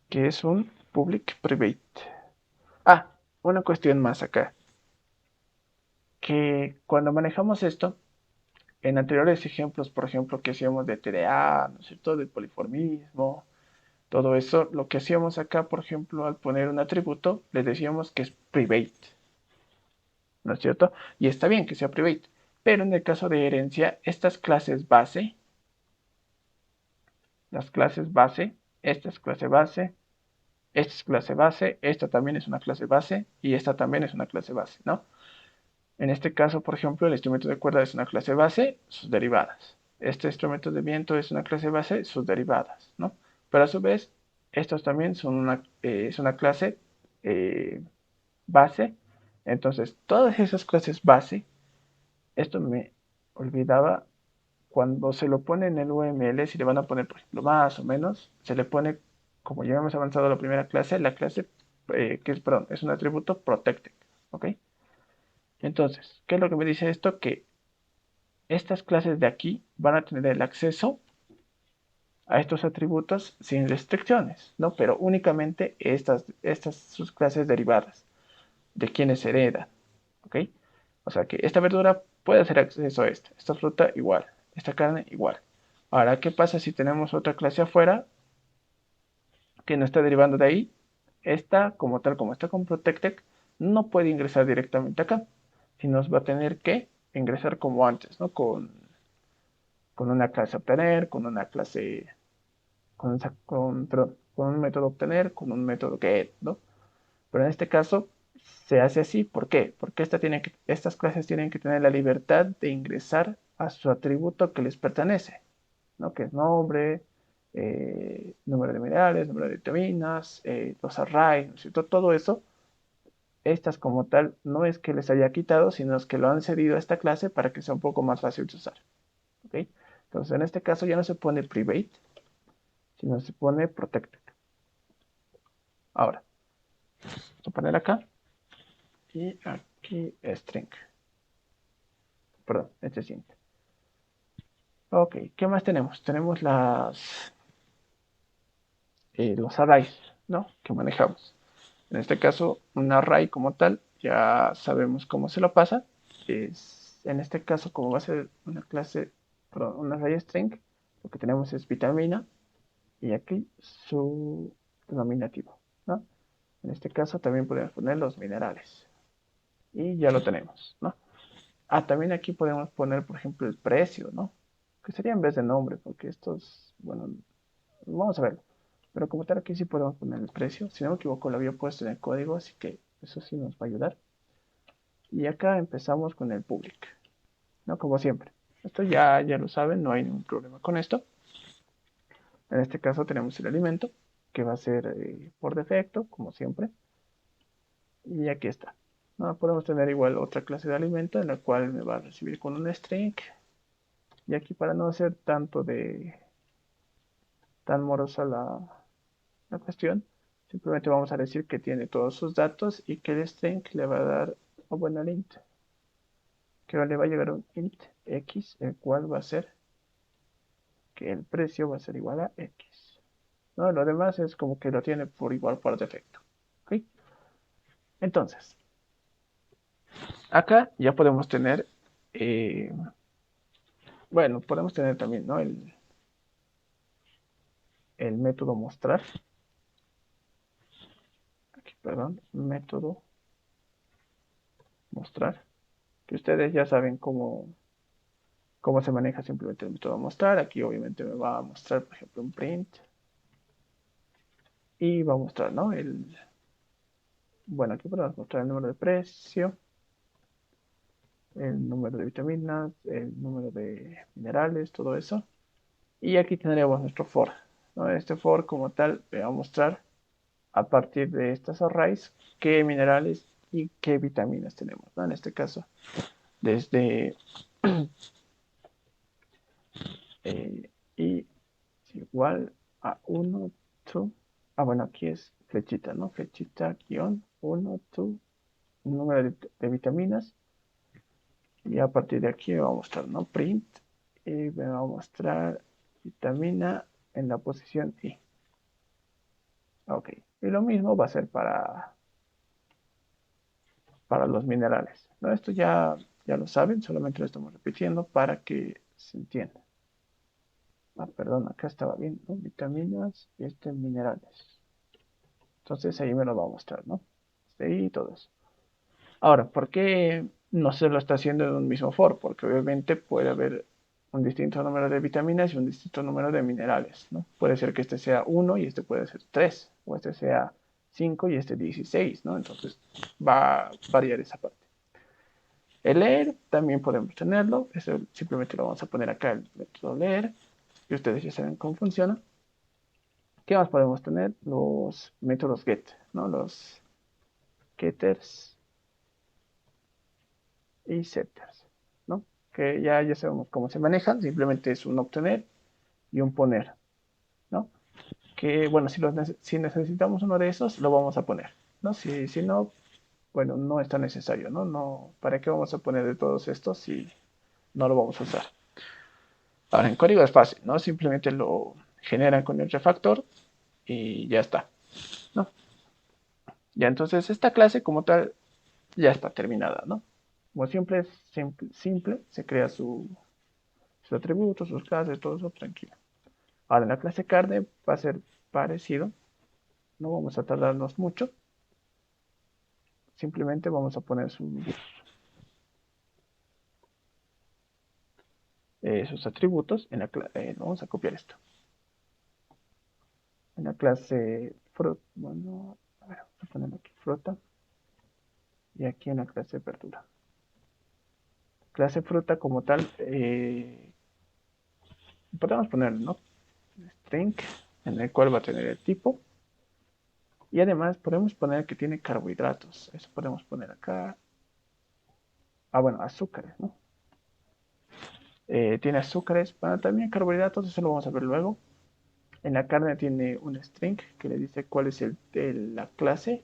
A: Que es un public private. Ah, una cuestión más acá. Que cuando manejamos esto, en anteriores ejemplos, por ejemplo, que hacíamos de TDA, ¿no es cierto?, de poliformismo, todo eso, lo que hacíamos acá, por ejemplo, al poner un atributo, le decíamos que es private, ¿no es cierto? Y está bien que sea private, pero en el caso de herencia, estas clases base, las clases base, esta es clase base, esta es clase base, esta también es una clase base y esta también es una clase base, ¿no? En este caso, por ejemplo, el instrumento de cuerda es una clase base, sus derivadas. Este instrumento de viento es una clase base, sus derivadas, ¿no? Pero a su vez, estos también son es una clase base. Entonces, todas esas clases base, esto me olvidaba, cuando se lo pone en el UML, si le van a poner, por ejemplo, más o menos, se le pone, como ya hemos avanzado a la primera clase, la clase que es, perdón, es un atributo protected, ¿ok? Entonces, ¿qué es lo que me dice esto? Que estas clases de aquí van a tener el acceso a estos atributos sin restricciones, ¿no? Pero únicamente estas sus clases derivadas, de quienes heredan, ¿ok? O sea que esta verdura puede hacer acceso a esta fruta igual, esta carne igual. Ahora, ¿qué pasa si tenemos otra clase afuera que no está derivando de ahí? Esta, como tal, como está con Protected, no puede ingresar directamente acá, sino va a tener que ingresar como antes, ¿no? Con una clase obtener, con una clase, perdón, con un método obtener, con un método get, ¿no? Pero en este caso se hace así, ¿por qué? Porque estas clases tienen que tener la libertad de ingresar a su atributo que les pertenece, ¿no? Que es nombre, número de minerales, número de vitaminas, los arrays, ¿no es cierto? Todo eso, estas como tal, no es que les haya quitado, sino es que lo han cedido a esta clase para que sea un poco más fácil de usar, ¿ok? Entonces, en este caso ya no se pone private, sino se pone protected. Ahora, vamos a poner acá y aquí string. Perdón, este siguiente. Ok, ¿qué más tenemos? Tenemos los arrays, ¿no? Que manejamos. En este caso, un array como tal, ya sabemos cómo se lo pasa. En este caso, como va a ser una clase, perdón, un array string, lo que tenemos es vitamina y aquí su denominativo, ¿no? En este caso también podemos poner los minerales y ya lo tenemos, ¿no? Ah, también aquí podemos poner, por ejemplo, el precio, ¿no? Que sería en vez de nombre, porque estos, bueno, vamos a verlo. Pero como tal, aquí sí podemos poner el precio. Si no me equivoco, lo había puesto en el código, así que eso sí nos va a ayudar. Y acá empezamos con el public, ¿no? Como siempre. Esto ya lo saben, no hay ningún problema con esto. En este caso tenemos el alimento, que va a ser por defecto, como siempre. Y aquí está. ¿No? Podemos tener igual otra clase de alimento en la cual me va a recibir con un string. Y aquí para no hacer tanto tan morosa la cuestión, simplemente vamos a decir que tiene todos sus datos y que el string le va a dar, o bueno, el int, que le va a llegar un int x, el cual va a ser que el precio va a ser igual a x. ¿No? Lo demás es como que lo tiene por igual por defecto. ¿Ok? Entonces, acá ya podemos tener, eh, bueno, podemos tener también, ¿no? El método mostrar, aquí, perdón, método mostrar, que ustedes ya saben cómo se maneja simplemente el método mostrar. Aquí obviamente me va a mostrar, por ejemplo, un print y va a mostrar, ¿no? Bueno, aquí podemos mostrar el número de precio, el número de vitaminas, el número de minerales, todo eso. Y aquí tendríamos nuestro for, ¿no? Este for como tal me va a mostrar a partir de estas arrays qué minerales y qué vitaminas tenemos, ¿no? En este caso, desde y es igual a 1, 2. Ah, bueno, aquí es flechita, ¿no? Flechita, guión, 1, 2, número de vitaminas. Y a partir de aquí me va a mostrar, ¿no? Print. Y me va a mostrar vitamina en la posición I. Ok. Y lo mismo va a ser para los minerales, ¿no? Esto ya lo saben, solamente lo estamos repitiendo para que se entienda. Ah, perdón, acá estaba bien, ¿no? Vitaminas y este minerales. Entonces ahí me lo va a mostrar, ¿no? Y todo eso. Ahora, ¿por qué no se lo está haciendo en un mismo for? Porque obviamente puede haber un distinto número de vitaminas y un distinto número de minerales, ¿no? Puede ser que este sea 1 y este puede ser 3, o este sea 5 y este 16, ¿no? Entonces va a variar esa parte. El leer también podemos tenerlo, eso simplemente lo vamos a poner acá, el método leer, y ustedes ya saben cómo funciona. ¿Qué más podemos tener? Los métodos get, ¿no? Los getters y setters, ¿no? Que ya sabemos cómo se manejan, simplemente es un obtener y un poner, ¿no? Que bueno, si necesitamos uno de esos, lo vamos a poner, ¿no? Si no, bueno, no es tan necesario, ¿no? No, ¿para qué vamos a poner de todos estos si no lo vamos a usar? Ahora, en código es fácil, ¿no? Simplemente lo generan con el refactor y ya está, ¿no? Ya entonces esta clase como tal ya está terminada, ¿no? Como siempre es simple, se crea sus atributos, sus clases, todo eso tranquilo. Ahora en la clase carne va a ser parecido, no vamos a tardarnos mucho, simplemente vamos a poner sus atributos en la clase, vamos a copiar esto, en la clase fruta, bueno, a ver, vamos a poner aquí fruta y aquí en la clase verdura. Clase fruta como tal, podemos poner, ¿no? String, en el cual va a tener el tipo. Y además podemos poner que tiene carbohidratos. Eso podemos poner acá. Ah, bueno, azúcares, ¿no? Tiene azúcares, bueno, también carbohidratos, eso lo vamos a ver luego. En la carne tiene un string que le dice cuál es la clase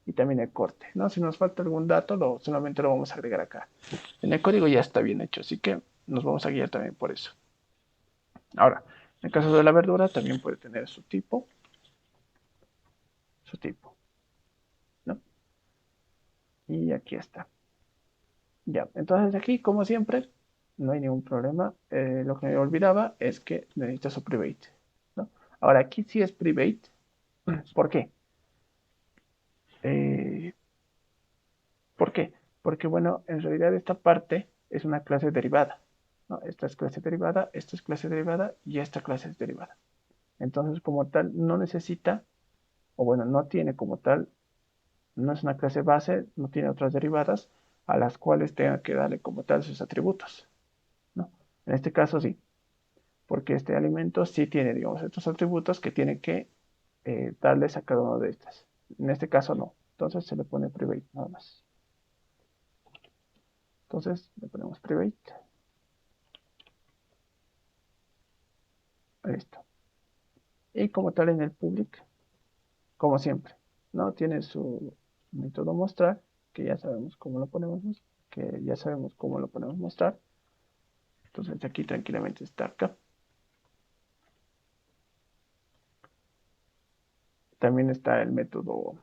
A: y también el corte, ¿no? Si nos falta algún dato, solamente lo vamos a agregar acá. En el código ya está bien hecho, así que nos vamos a guiar también por eso. Ahora, en el caso de la verdura también puede tener su tipo, ¿no? Y aquí está. Ya, entonces aquí, como siempre, no hay ningún problema. Lo que me olvidaba es que necesita su private, ¿no? Ahora, aquí sí es private. ¿Por qué? Eh, ¿Por qué? Porque, bueno, en realidad esta parte es una clase derivada, ¿no? Esta es clase derivada, esta es clase derivada y esta clase es derivada. Entonces, como tal, no necesita, o bueno, no tiene como tal, no es una clase base, no tiene otras derivadas a las cuales tenga que darle como tal sus atributos, ¿no? En este caso sí, porque este alimento sí tiene, digamos, estos atributos que tiene que darles a cada una de estas. En este caso no, entonces se le pone private nada más. Entonces le ponemos private, listo. Y como tal en el public, como siempre, ¿no? Tiene su método mostrar, que ya sabemos cómo lo ponemos, que ya sabemos cómo lo ponemos mostrar. Entonces aquí tranquilamente está acá. También está el método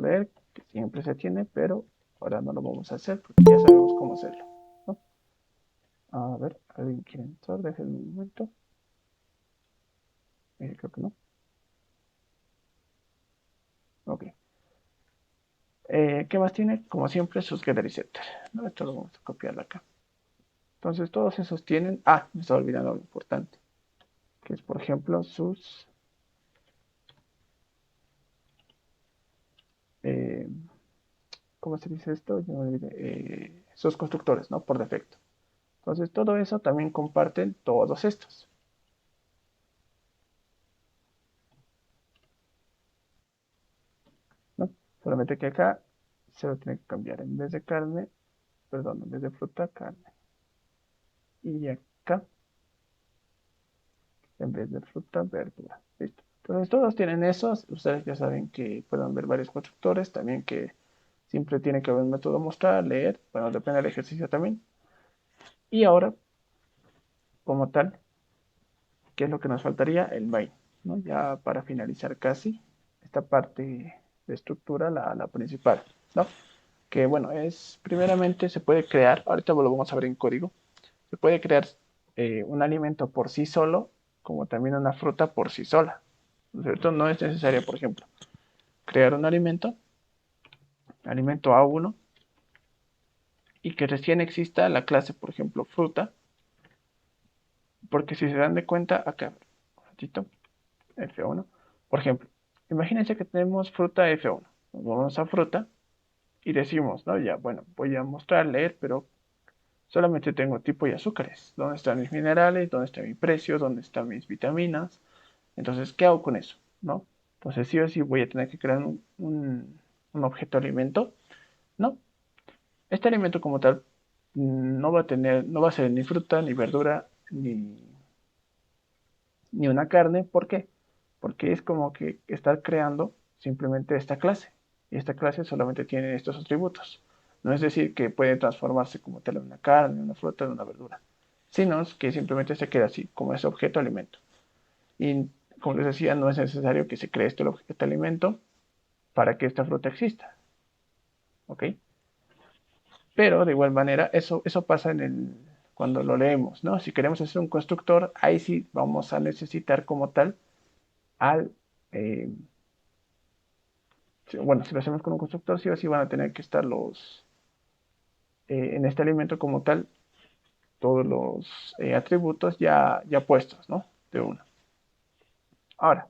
A: leer, que siempre se tiene, pero ahora no lo vamos a hacer porque ya sabemos cómo hacerlo, ¿no? A ver, ¿alguien quiere entrar? Déjenme un momento. Creo que no. Ok. ¿Qué más tiene? Como siempre, sus getter y setter, ¿no? Esto lo vamos a copiar acá. Entonces todos esos tienen... Ah, me estaba olvidando lo importante, que es por ejemplo eh, ¿cómo se dice esto? Yo me olvidé. Sus constructores, ¿no? Por defecto. Entonces todo eso también comparten todos estos, ¿no? Solamente que acá se lo tiene que cambiar. En vez de carne, perdón, en vez de fruta, carne. Y acá, en vez de fruta, verdura. Listo. Entonces todos tienen esos. Ustedes ya saben que pueden ver varios constructores. También que siempre tiene que haber un método mostrar, leer. Bueno, depende del ejercicio también. Y ahora, como tal, ¿qué es lo que nos faltaría? El main, ¿no? Ya para finalizar casi esta parte de estructura, la principal, ¿no? Que bueno, es primeramente se puede crear, ahorita lo vamos a ver en código, se puede crear un alimento por sí solo, como también una fruta por sí sola, ¿no es cierto? No es necesario, por ejemplo, crear un alimento A1, y que recién exista la clase, por ejemplo, fruta, porque si se dan de cuenta, acá, un ratito, F1. Por ejemplo, imagínense que tenemos fruta F1. Nos vamos a fruta y decimos, ¿no? Ya, bueno, voy a mostrar, leer, pero solamente tengo tipo y azúcares. ¿Dónde están mis minerales? ¿Dónde está mi precio? ¿Dónde están mis vitaminas? Entonces, ¿qué hago con eso? ¿No? Entonces, sí o sí voy a tener que crear un objeto alimento. No, este alimento como tal no va a tener, no va a ser ni fruta, ni verdura, ni una carne. ¿Por qué? Porque es como que estar creando simplemente esta clase. Y esta clase solamente tiene estos atributos. No es decir que puede transformarse como tal en una carne, una fruta, en una verdura. Sino que simplemente se queda así, como ese objeto alimento. Y como les decía, no es necesario que se cree este objeto alimento para que esta fruta exista. ¿Ok? Pero de igual manera, eso pasa cuando lo leemos, ¿no? Si queremos hacer un constructor, ahí sí vamos a necesitar como tal al eh, bueno, si lo hacemos con un constructor, sí o sí van a tener que estar en este alimento como tal, todos los atributos ya puestos, ¿no? De uno. Ahora,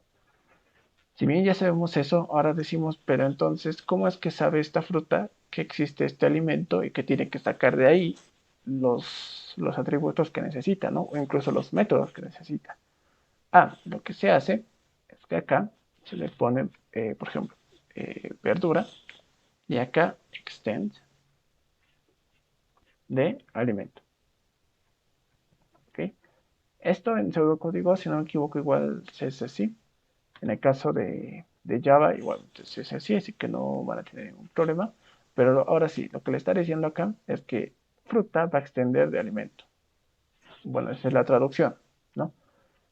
A: si bien ya sabemos eso, ahora decimos, pero entonces, ¿cómo es que sabe esta fruta que existe este alimento y que tiene que sacar de ahí los atributos que necesita, ¿no? O incluso los métodos que necesita. Ah, lo que se hace es que acá se le pone, por ejemplo, verdura y acá extend de alimento. ¿Ok? Esto en pseudocódigo, si no me equivoco, igual se hace así. En el caso de Java, igual se hace así que no van a tener ningún problema. Pero ahora sí, lo que le está diciendo acá es que fruta va a extender de alimento. bueno, esa es la traducción, ¿no?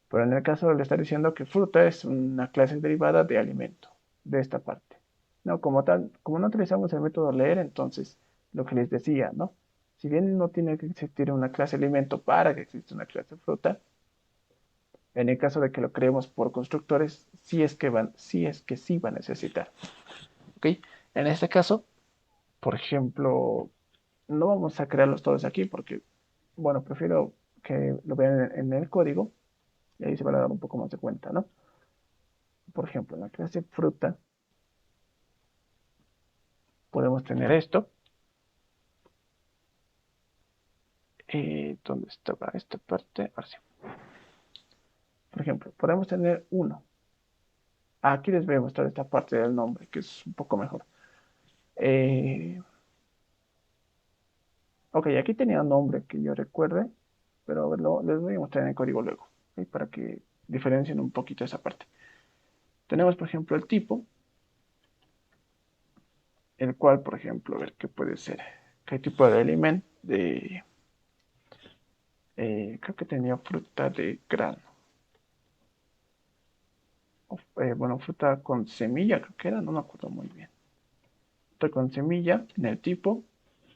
A: Pero en el caso le está diciendo que fruta es una clase derivada de alimento, de esta parte. No, como tal, como no utilizamos el método leer, entonces lo que les decía, ¿no? Si bien no tiene que existir una clase alimento para que exista una clase fruta, en el caso de que lo creemos por constructores, sí va a necesitar. ¿Ok? En este caso, por ejemplo, no vamos a crearlos todos aquí porque, bueno, prefiero que lo vean en el código y ahí se van a dar un poco más de cuenta, ¿no? Por ejemplo, en la clase fruta podemos tener esto. ¿Dónde estaba esta parte? Ahora sí. Por ejemplo, podemos tener uno. Aquí les voy a mostrar esta parte del nombre, que es un poco mejor. Eh, ok, aquí tenía un nombre que yo recuerde, pero a ver, les voy a mostrar en el código luego, ¿ok? Para que diferencien un poquito esa parte. Tenemos, por ejemplo, el tipo, el cual, por ejemplo, a ver qué puede ser. ¿Qué tipo de elemento? Creo que tenía fruta de grano. Bueno, fruta con semilla, creo que era, no me acuerdo muy bien. Fruta con semilla en el tipo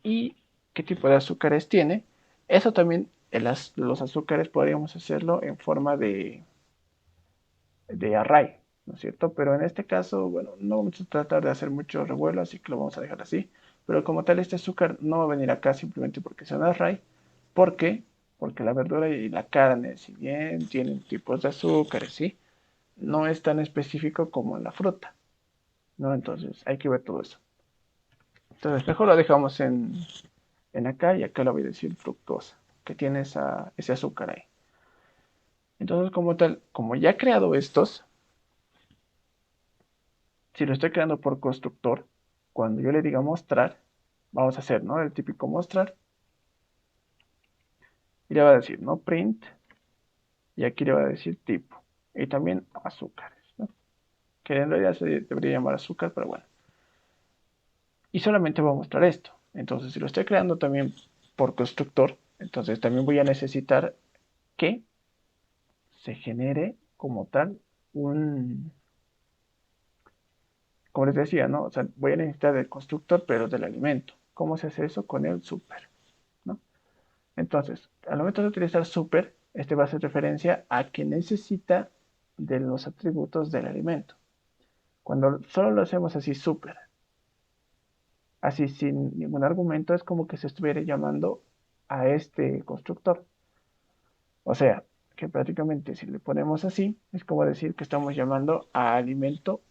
A: y qué tipo de azúcares tiene. Eso también, los azúcares podríamos hacerlo en forma de array, ¿no es cierto? Pero en este caso, bueno, no vamos a tratar de hacer mucho revuelo, así que lo vamos a dejar así. Pero como tal, este azúcar no va a venir acá simplemente porque sea un array. ¿Por qué? Porque la verdura y la carne, si bien tienen tipos de azúcares, ¿sí? No es tan específico como en la fruta, ¿no? Entonces hay que ver todo eso. Entonces mejor lo dejamos en acá y acá le voy a decir fructosa, que tiene ese azúcar ahí. Entonces como tal, como ya he creado estos, si lo estoy creando por constructor, cuando yo le diga mostrar, vamos a hacer, ¿no? El típico mostrar. Y le va a decir, ¿no? Print. Y aquí le va a decir tipo. Y también azúcares, ¿no? Que en realidad se debería llamar azúcar, pero bueno. Y solamente voy a mostrar esto. Entonces, si lo estoy creando también por constructor, entonces también voy a necesitar que se genere como tal un, como les decía, ¿no? O sea, voy a necesitar el constructor, pero del alimento. ¿Cómo se hace eso? Con el super, ¿no? Entonces, al momento de utilizar super, este va a hacer referencia a que necesita de los atributos del alimento. Cuando solo lo hacemos así super, así sin ningún argumento, es como que se estuviera llamando a este constructor. O sea, que prácticamente si le ponemos así, es como decir que estamos llamando a alimento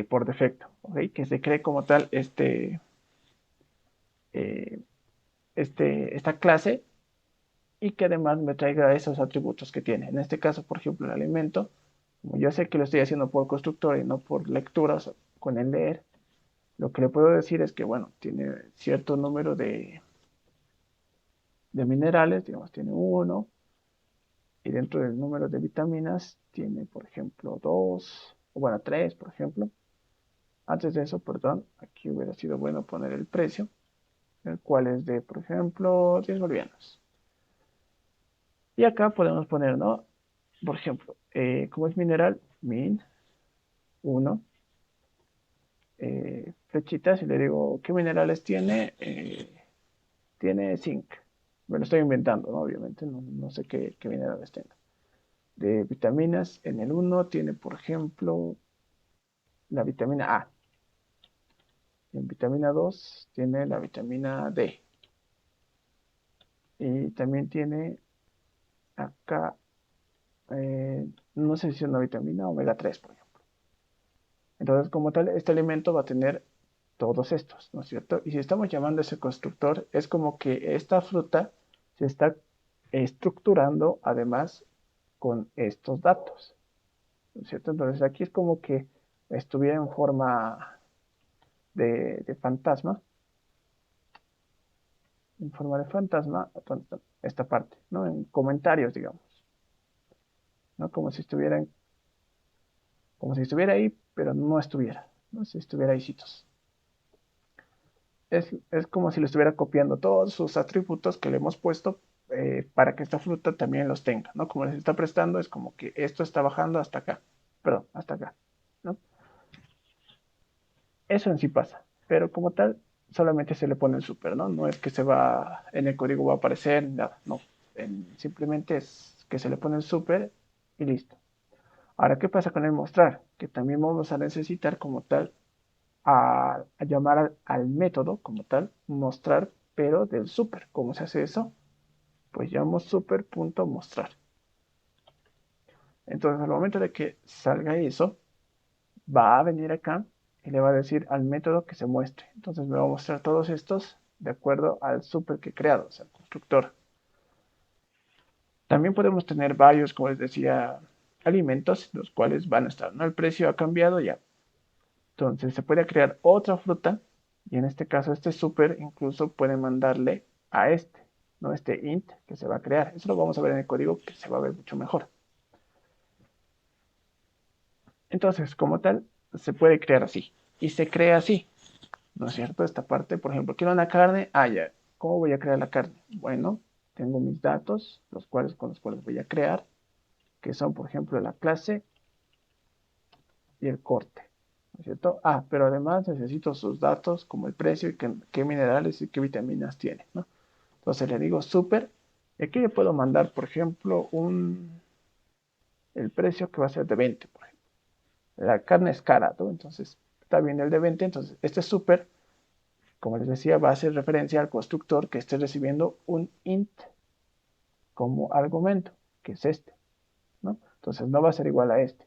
A: por defecto, ¿ok? Que se cree como tal eh, esta clase y que además me traiga esos atributos que tiene. En este caso, por ejemplo, el alimento, como yo sé que lo estoy haciendo por constructor y no por lectura, o sea, con el leer, lo que le puedo decir es que, bueno, tiene cierto número de minerales, digamos, tiene uno, y dentro del número de vitaminas tiene, por ejemplo, dos, o bueno, tres, por ejemplo. Antes de eso, perdón, aquí hubiera sido bueno poner el precio, el cual es de, por ejemplo, 10 bolivianos. Y acá podemos poner, ¿no? Por ejemplo, como es mineral, min uno flechitas y le digo, ¿qué minerales tiene? Tiene zinc. Me lo estoy inventando, ¿no? Obviamente, no sé qué minerales tenga. De vitaminas, en el uno tiene, por ejemplo, la vitamina A. En vitamina 2 tiene la vitamina D. Y también tiene acá, no sé si es una vitamina omega 3 por ejemplo. Entonces, como tal, este alimento va a tener todos estos, ¿no es cierto? Y si estamos llamando a ese constructor, es como que esta fruta se está estructurando además con estos datos, ¿no es cierto? Entonces aquí es como que estuviera en forma de fantasma, en forma de fantasma, esta parte, ¿no? En comentarios, digamos, ¿no? Como si estuviera ahí, pero no estuviera, ¿no? Si estuviera ahí citos. Es como si le estuviera copiando todos sus atributos que le hemos puesto para que esta fruta también los tenga, ¿no? Como les está prestando, es como que esto está bajando hasta acá, perdón, hasta acá, ¿no? Eso en sí pasa, pero como tal, solamente se le pone el super, ¿no? No es que se va, en el código va a aparecer, nada, no. Simplemente es que se le pone el super y listo. Ahora, ¿qué pasa con el mostrar? Que también vamos a necesitar como tal a llamar al método como tal, mostrar, pero del super. ¿Cómo se hace eso? Pues llamo super.mostrar. Entonces, al momento de que salga eso, va a venir acá y le va a decir al método que se muestre. Entonces me va a mostrar todos estos de acuerdo al super que he creado, o sea, el constructor. También podemos tener varios, como les decía, alimentos, los cuales van a estar, ¿no? El precio ha cambiado ya. Entonces se puede crear otra fruta y en este caso este super incluso puede mandarle a este, ¿no? Este int que se va a crear. Eso lo vamos a ver en el código que se va a ver mucho mejor. Entonces, como tal, se puede crear así. Y se crea así, ¿no es cierto? Esta parte, por ejemplo, quiero una carne. Ah, ya. ¿Cómo voy a crear la carne? Bueno, tengo mis datos, con los cuales voy a crear, que son, por ejemplo, la clase y el corte, ¿no es cierto? Ah, pero además necesito sus datos, como el precio y qué minerales y qué vitaminas tiene, ¿no? Entonces le digo super, y aquí le puedo mandar, por ejemplo, el precio que va a ser de 20, por ejemplo. La carne es cara, ¿no? Entonces está bien el de 20, entonces este super, como les decía, va a hacer referencia al constructor que esté recibiendo un int como argumento, que es este, ¿no? Entonces no va a ser igual a este.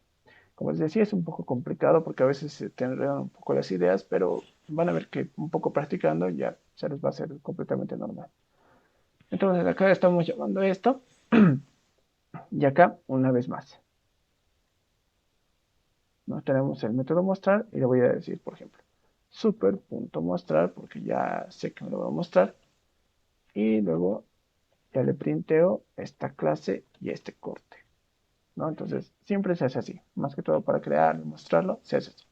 A: Como les decía, es un poco complicado porque a veces se te enredan un poco las ideas, pero van a ver que un poco practicando ya se les va a hacer completamente normal. Entonces acá estamos llamando esto y acá una vez más. ¿No? Tenemos el método mostrar y le voy a decir, por ejemplo, super.mostrar porque ya sé que me lo va a mostrar y luego ya le printeo esta clase y este corte, ¿no? Entonces siempre se hace así, más que todo para crear y mostrarlo, se hace así.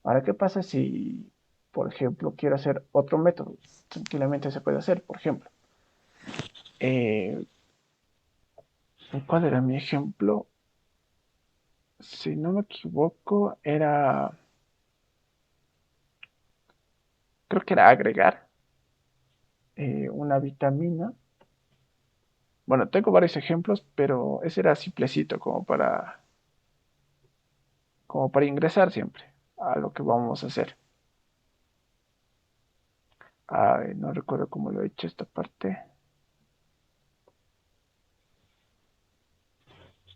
A: Ahora, ¿qué pasa si, por ejemplo, quiero hacer otro método? Tranquilamente se puede hacer, por ejemplo. Eh, ¿Cuál era mi ejemplo? Si no me equivoco, creo que era agregar una vitamina. Bueno, tengo varios ejemplos, pero ese era simplecito, como para ingresar siempre a lo que vamos a hacer. Ay, no recuerdo cómo lo he hecho esta parte.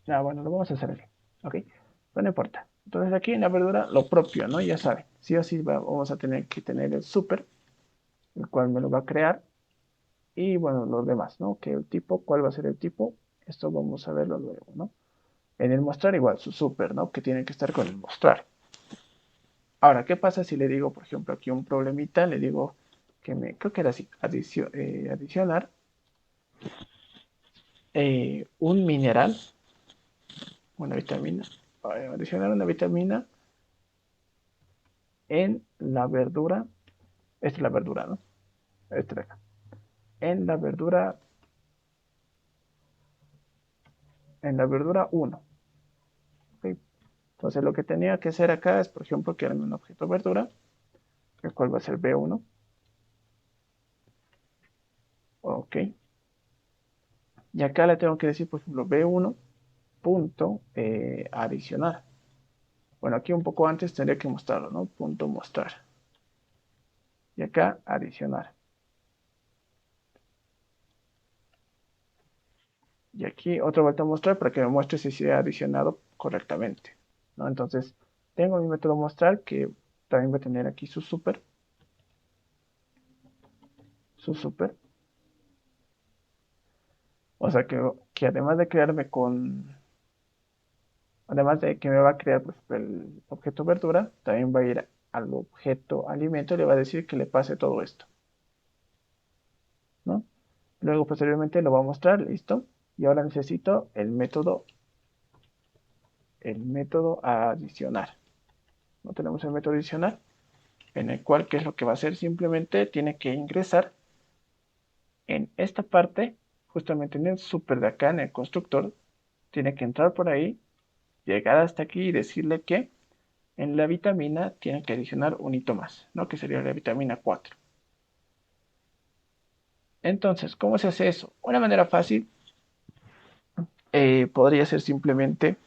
A: Ah, bueno, lo vamos a hacer aquí. ¿Ok? Pero no importa. Entonces aquí en la verdura, lo propio, ¿no? Ya saben, sí o sí vamos a tener que tener el super, el cual me lo va a crear. Y bueno, los demás, ¿no? Que el tipo, ¿cuál va a ser el tipo? Esto vamos a verlo luego, ¿no? En el mostrar igual, su super, ¿no? Que tiene que estar con el mostrar. Ahora, ¿qué pasa si le digo, por ejemplo, aquí un problemita? Le digo creo que era así, adicionar un mineral, una vitamina, adicionar una vitamina en la verdura, esta es la verdura, ¿no? Esta de acá. En la verdura 1. ¿Ok? Entonces lo que tenía que hacer acá es, por ejemplo, crearme un objeto verdura, el cual va a ser B1. Ok. Y acá le tengo que decir, por ejemplo, B1 punto adicionar. Bueno, aquí un poco antes tendría que mostrarlo, ¿no? Punto mostrar. Y acá adicionar. Y aquí otra vuelta a mostrar para que me muestre si se ha adicionado correctamente, ¿no? Entonces, tengo mi método mostrar que también va a tener aquí su super. O sea que además de crearme además de que me va a crear pues, el objeto verdura, también va a ir al objeto alimento y le va a decir que le pase todo esto, ¿no? Luego posteriormente lo va a mostrar, listo. Y ahora necesito el método adicionar. No tenemos el método adicionar, en el cual, ¿qué es lo que va a hacer? Simplemente tiene que ingresar en esta parte justamente en el super de acá, en el constructor, tiene que entrar por ahí, llegar hasta aquí y decirle que en la vitamina tiene que adicionar un hito más, ¿no? Que sería la vitamina 4. Entonces, ¿cómo se hace eso? Una manera fácil podría ser simplemente,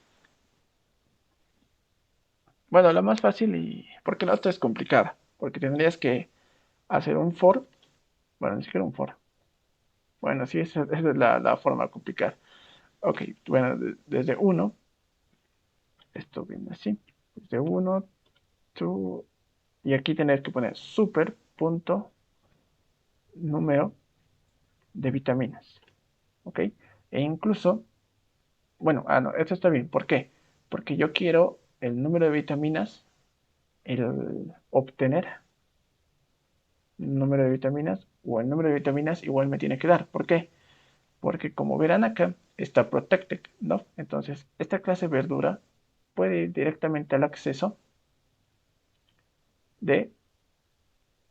A: bueno, la más fácil y porque la otra es complicada, porque tendrías que hacer un for, bueno, ni siquiera un for. Bueno, sí, esa es la forma complicada. Ok, bueno, desde uno, esto viene así, desde uno, 2, y aquí tener que poner super punto número de vitaminas, ¿ok? E incluso, bueno, no, esto está bien, ¿por qué? Porque yo quiero el número de vitaminas, el obtener el número de vitaminas o el número de vitaminas igual me tiene que dar, ¿por qué? Porque como verán acá, está protected, ¿no? Entonces, esta clase verdura puede ir directamente al acceso de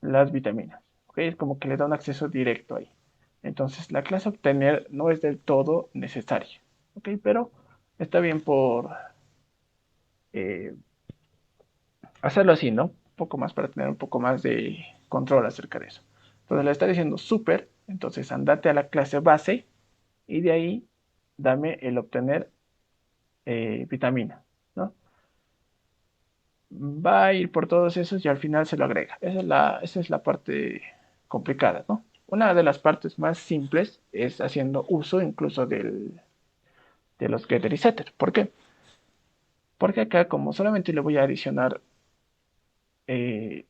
A: las vitaminas, ¿ok? Es como que le da un acceso directo ahí. Entonces, la clase obtener no es del todo necesaria, ¿ok? Pero está bien por eh, hacerlo así, ¿no? Un poco más para tener un poco más de control acerca de eso. Entonces, le está diciendo super, entonces andate a la clase base y de ahí dame el obtener vitamina, ¿no? Va a ir por todos esos y al final se lo agrega. Esa es la parte complicada, ¿no? Una de las partes más simples es haciendo uso incluso de los getter y setter. ¿Por qué? Porque acá como solamente le voy a adicionar eh,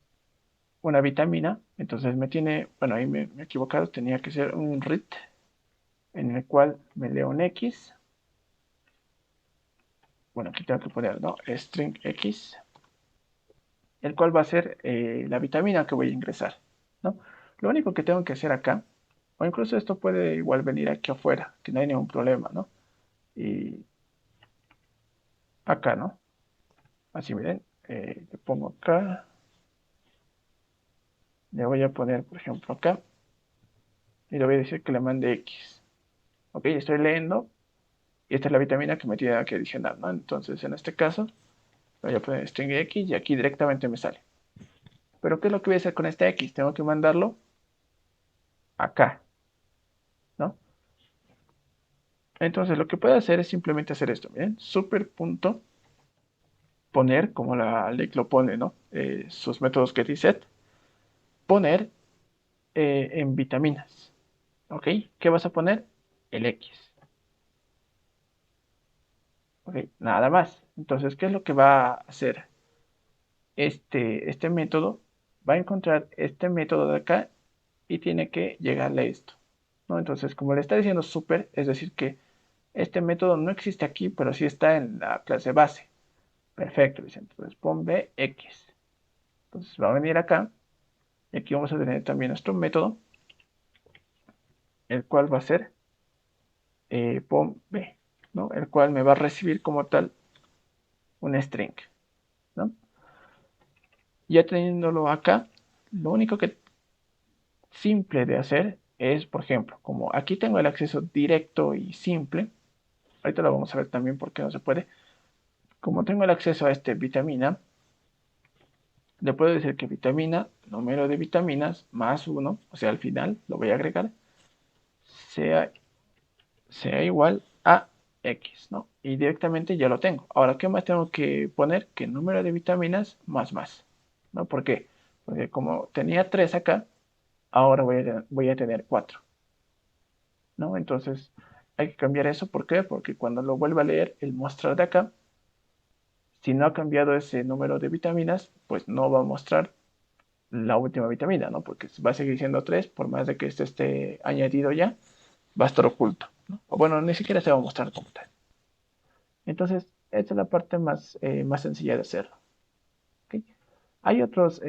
A: una vitamina, entonces me tiene, bueno, ahí me he equivocado, tenía que ser un read en el cual me leo un X, bueno, aquí tengo que poner, ¿no? String X, el cual va a ser la vitamina que voy a ingresar, ¿no? Lo único que tengo que hacer acá, o incluso esto puede igual venir aquí afuera, que no hay ningún problema, ¿no? Y acá, ¿no? Así miren, le pongo acá, le voy a poner, por ejemplo, acá, y le voy a decir que le mande X. Ok, estoy leyendo, y esta es la vitamina que me tiene que adicionar, ¿no? Entonces, en este caso, le voy a poner string X y aquí directamente me sale. Pero, ¿qué es lo que voy a hacer con este X? Tengo que mandarlo acá, ¿no? Entonces lo que puedo hacer es simplemente hacer esto, miren, super punto poner, como la ley lo pone, ¿no? Sus métodos get y set, poner en vitaminas, ¿ok? ¿Qué vas a poner? El X, ¿ok? Nada más. Entonces, ¿qué es lo que va a hacer? Este método va a encontrar este método de acá y tiene que llegarle a esto, ¿no? Entonces, como le está diciendo super, es decir que este método no existe aquí, pero sí está en la clase base. Perfecto, Vicente. Entonces pon BX. Entonces va a venir acá y aquí vamos a tener también nuestro método, el cual va a ser pon B, ¿no? El cual me va a recibir como tal un string, ¿no? Ya teniéndolo acá, lo único que simple de hacer es, por ejemplo, como aquí tengo el acceso directo y simple, ahorita lo vamos a ver también por qué no se puede. Como tengo el acceso a este vitamina, le puedo decir que vitamina, número de vitaminas, más uno, o sea, al final lo voy a agregar, sea igual a X, ¿no? Y directamente ya lo tengo. Ahora, ¿qué más tengo que poner? Que el número de vitaminas más, ¿no? ¿Por qué? Porque como tenía 3 acá, ahora voy a tener 4, ¿no? Entonces, hay que cambiar eso. ¿Por qué? Porque cuando lo vuelva a leer el mostrar de acá, si no ha cambiado ese número de vitaminas, pues no va a mostrar la última vitamina, ¿no? Porque va a seguir siendo 3, por más de que este esté añadido ya, va a estar oculto, ¿no? O bueno, ni siquiera se va a mostrar como tal. Entonces, esta es la parte más sencilla de hacerlo. ¿Ok? Hay otros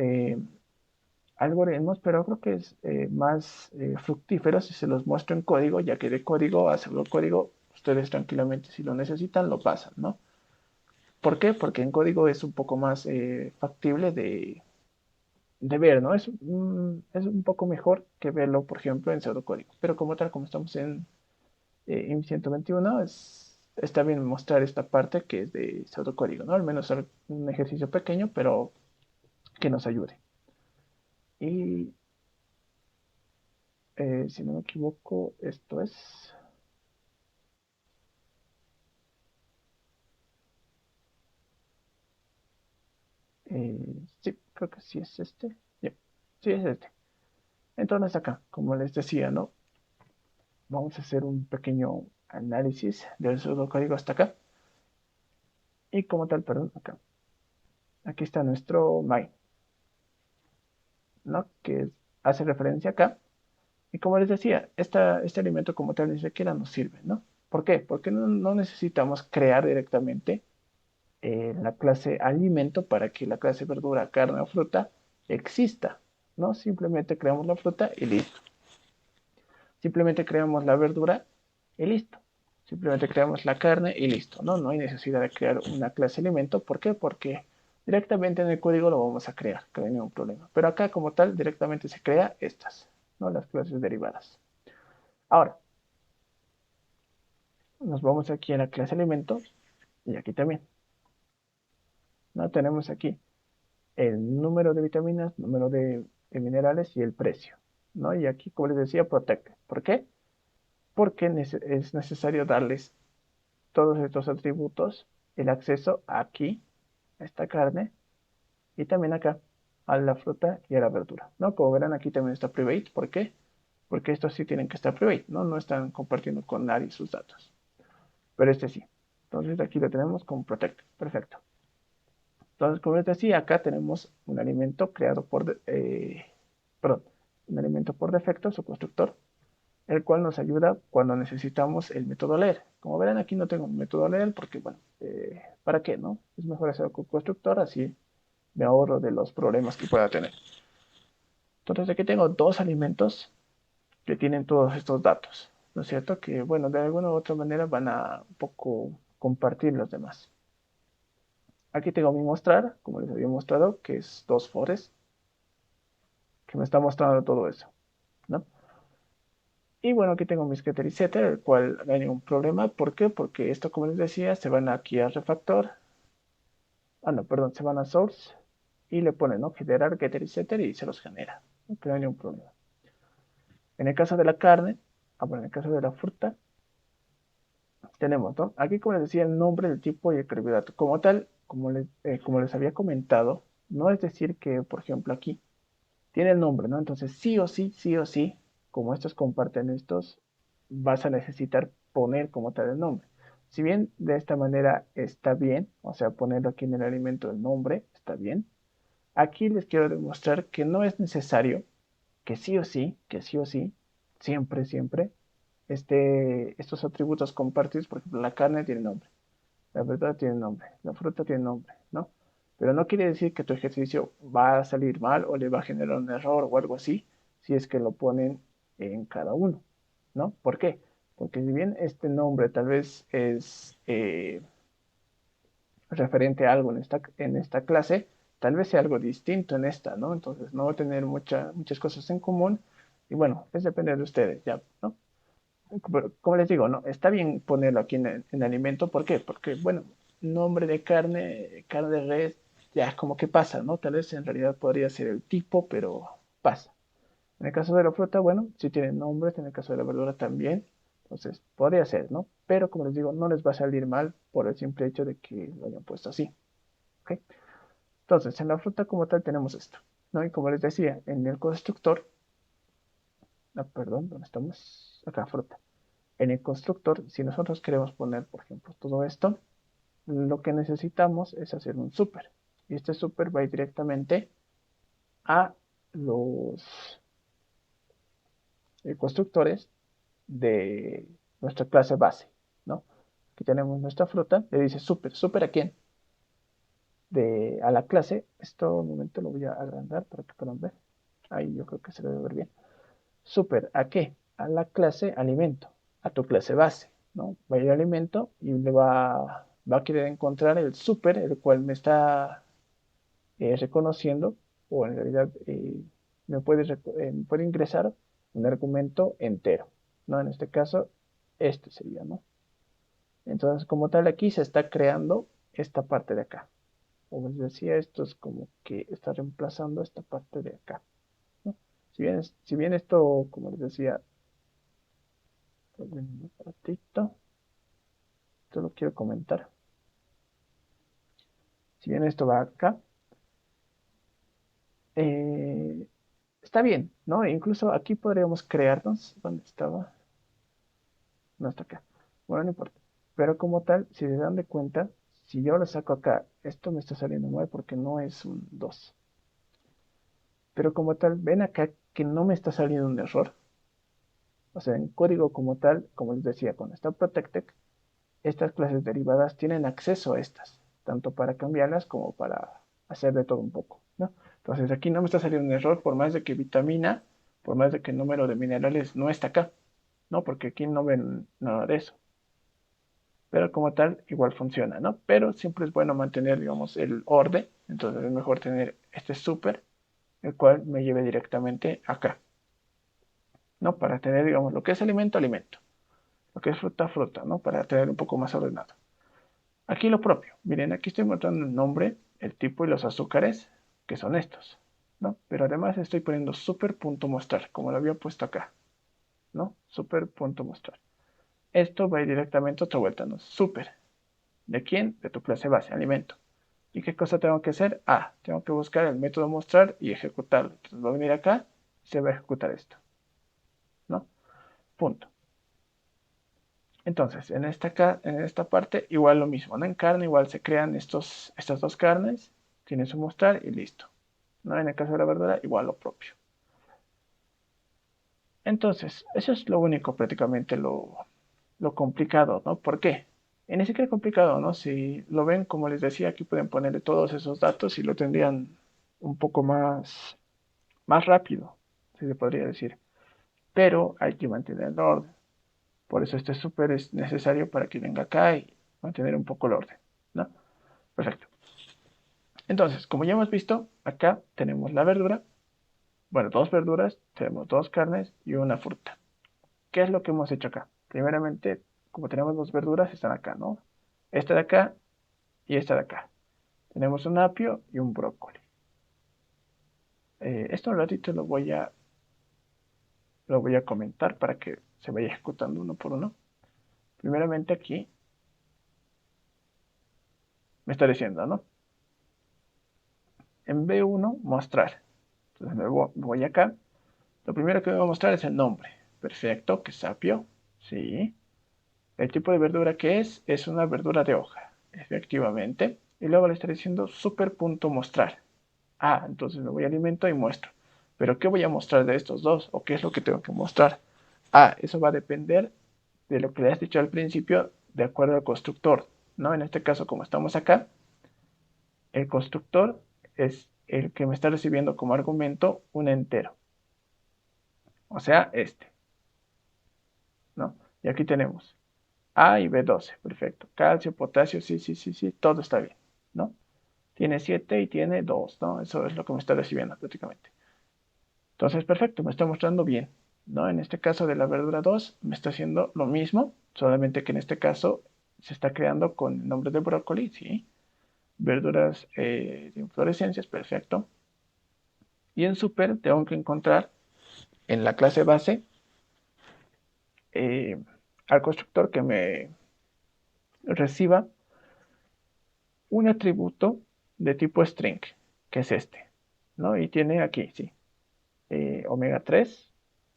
A: algoritmos, pero creo que es más fructífero si se los muestro en código, ya que de código a hacerlo código, ustedes tranquilamente si lo necesitan lo pasan, ¿no? ¿Por qué? Porque en código es un poco más factible de ver, ¿no? Es un poco mejor que verlo, por ejemplo, en pseudocódigo. Pero como tal, como estamos IM121 está bien mostrar esta parte que es de pseudocódigo, ¿no? Al menos un ejercicio pequeño, pero que nos ayude. Y si no me equivoco, esto es... sí, creo que sí es este. Yep, sí es este. Entonces acá, como les decía, ¿no? Vamos a hacer un pequeño análisis del pseudocódigo hasta acá. Y como tal, perdón, acá. Aquí está nuestro main, ¿no? Que hace referencia acá. Y como les decía, este alimento como tal ni siquiera nos sirve, ¿no? ¿Por qué? Porque no necesitamos crear directamente la clase alimento para que la clase verdura, carne o fruta exista, ¿no? Simplemente creamos la fruta y listo. Simplemente creamos la verdura y listo. Simplemente creamos la carne y listo, ¿no? No hay necesidad de crear una clase alimento. ¿Por qué? Porque directamente en el código lo vamos a crear, que no hay ningún problema. Pero acá como tal directamente se crea estas, ¿no? Las clases derivadas. Ahora, nos vamos aquí a la clase alimento y aquí también, ¿no? Tenemos aquí el número de vitaminas, número de minerales y el precio, ¿no? Y aquí, como les decía, protect. ¿Por qué? Porque es necesario darles todos estos atributos, el acceso aquí, a esta carne, y también acá, a la fruta y a la verdura, ¿no? Como verán, aquí también está private. ¿Por qué? Porque estos sí tienen que estar private, ¿no? No están compartiendo con nadie sus datos. Pero este sí. Entonces aquí lo tenemos con protect. Perfecto. Entonces, como les decía, acá tenemos un alimento creado por, perdón, un alimento por defecto, su constructor, el cual nos ayuda cuando necesitamos el método leer. Como verán, aquí no tengo un método leer porque, bueno, ¿para qué, no? Es mejor hacerlo con constructor, así me ahorro de los problemas que pueda tener. Entonces, aquí tengo dos alimentos que tienen todos estos datos, ¿no es cierto? Que, bueno, de alguna u otra manera van a un poco compartir los demás. Aquí tengo mi mostrar, como les había mostrado, que es dos fores, que me está mostrando todo eso, ¿no? Y bueno, aquí tengo mi scatter y setter, el cual no hay ningún problema. ¿Por qué? Porque esto, como les decía, se van aquí a refactor. Ah, no, perdón, se van a source y le ponen, ¿no? Generar getter y setter y se los genera. No hay ningún problema. En el caso de la carne, bueno, en el caso de la fruta, tenemos, ¿no? Aquí, como les decía, el nombre, el tipo y el carbohidrato. Como tal, como les había comentado, no es decir que, por ejemplo, aquí tiene el nombre, ¿no? Entonces, sí o sí, como estos comparten estos, vas a necesitar poner como tal el nombre. Si bien de esta manera está bien, o sea, ponerlo aquí en el alimento el nombre, está bien. Aquí les quiero demostrar que no es necesario que sí o sí, siempre, estos atributos compartidos, por ejemplo, la carne tiene nombre, la verdura tiene nombre, la fruta tiene nombre, ¿no? Pero no quiere decir que tu ejercicio va a salir mal o le va a generar un error o algo así si es que lo ponen en cada uno, ¿no? ¿Por qué? Porque si bien este nombre tal vez es referente a algo en esta clase, tal vez sea algo distinto en esta, ¿no? Entonces no va a tener muchas cosas en común y bueno, es depende de ustedes, ya, ¿no? Pero, como les digo, no, está bien ponerlo aquí en alimento. ¿Por qué? Porque, bueno, nombre de carne, carne de res, ya como que pasa, ¿no? Tal vez en realidad podría ser el tipo, pero pasa. En el caso de la fruta, bueno, sí tienen nombres, en el caso de la verdura también, entonces podría ser, ¿no? Pero como les digo, no les va a salir mal por el simple hecho de que lo hayan puesto así, ¿ok? Entonces, en la fruta como tal tenemos esto, ¿no? Y como les decía, en el constructor, perdón, ¿dónde estamos? Acá, fruta. En el constructor, si nosotros queremos poner, por ejemplo, todo esto, lo que necesitamos es hacer un super. Y este super va a ir directamente a los constructores de nuestra clase base, ¿no? Aquí tenemos nuestra fruta, le dice super. ¿Super a quién? A la clase. Esto, un momento, lo voy a agrandar para que puedan ver. Ahí yo creo que se debe ver bien. Super, ¿a qué? A la clase alimento, a tu clase base, ¿no? Va a ir a alimento y va a querer encontrar el super, el cual me está reconociendo, o en realidad me puede ingresar un argumento entero, ¿no? En este caso, este sería, ¿no? Entonces, como tal, aquí se está creando esta parte de acá. Como les decía, esto es como que está reemplazando esta parte de acá, ¿no? Si bien esto, como les decía, un ratito, esto lo quiero comentar. Si bien esto va acá, eh, está bien, ¿no? E incluso aquí podríamos crearnos, ¿dónde estaba? No está acá. Bueno, no importa. Pero como tal, si se dan de cuenta, si yo lo saco acá, esto me está saliendo mal porque no es un 2. Pero como tal, ven acá que no me está saliendo un error. O sea, en código como tal, como les decía, con esta Protected, estas clases derivadas tienen acceso a estas, tanto para cambiarlas como para hacer de todo un poco, ¿no? Entonces aquí no me está saliendo un error por más de que vitamina, por más de que el número de minerales no está acá, ¿no? Porque aquí no ven nada de eso. Pero como tal, igual funciona, ¿no? Pero siempre es bueno mantener, digamos, el orden. Entonces es mejor tener este super, el cual me lleve directamente acá, ¿no? Para tener, digamos, lo que es alimento, alimento. Lo que es fruta, fruta, ¿no? Para tener un poco más ordenado. Aquí lo propio. Miren, aquí estoy mostrando el nombre, el tipo y los azúcares, que son estos, ¿no? Pero además estoy poniendo super punto mostrar, como lo había puesto acá, ¿no? Super punto mostrar. Esto va a ir directamente otra vuelta, ¿no? Super. ¿De quién? De tu clase base, alimento. ¿Y qué cosa tengo que hacer? Ah, tengo que buscar el método mostrar y ejecutarlo. Entonces voy a venir acá y se va a ejecutar esto, ¿no? Punto. Entonces, en esta parte, igual lo mismo, ¿no? En carne, igual se crean estas dos carnes, tiene su mostrar y listo, ¿no? En el caso de la verdura, igual lo propio. Entonces, eso es lo único, prácticamente lo complicado, ¿no? ¿Por qué? Y ni siquiera complicado, ¿no? Si lo ven, como les decía, aquí pueden ponerle todos esos datos y lo tendrían un poco más rápido, si se podría decir. Pero hay que mantener el orden. Por eso este súper es necesario para que venga acá y mantener un poco el orden, ¿no? Perfecto. Entonces, como ya hemos visto, acá tenemos la verdura, bueno, dos verduras, tenemos dos carnes y una fruta. ¿Qué es lo que hemos hecho acá? Primeramente, como tenemos dos verduras, están acá, ¿no? Esta de acá y esta de acá. Tenemos un apio y un brócoli. Esto un ratito lo voy a comentar para que se vaya ejecutando uno por uno. Primeramente aquí me está diciendo, ¿no? En B1, mostrar. Entonces me voy acá. Lo primero que me va a mostrar es el nombre. Perfecto, que es apio. Sí. El tipo de verdura que es una verdura de hoja. Efectivamente. Y luego le está diciendo super punto mostrar. Ah, entonces me voy a alimento y muestro. Pero ¿qué voy a mostrar de estos dos? ¿O qué es lo que tengo que mostrar? Ah, eso va a depender de lo que le has dicho al principio, de acuerdo al constructor, ¿no? En este caso, como estamos acá, el constructor es el que me está recibiendo como argumento un entero, o sea, este, ¿no? Y aquí tenemos A y B12, perfecto. Calcio, potasio, sí, sí, sí, sí, todo está bien, ¿no? Tiene 7 y tiene 2, ¿no? Eso es lo que me está recibiendo prácticamente. Entonces, perfecto, me está mostrando bien, ¿no? En este caso de la verdura 2 me está haciendo lo mismo, solamente que en este caso se está creando con el nombre de brócoli, ¿sí? Verduras de inflorescencias, perfecto. Y en super tengo que encontrar en la clase base eh, al constructor que me reciba un atributo de tipo string, que es este, ¿no? Y tiene aquí, sí, omega 3,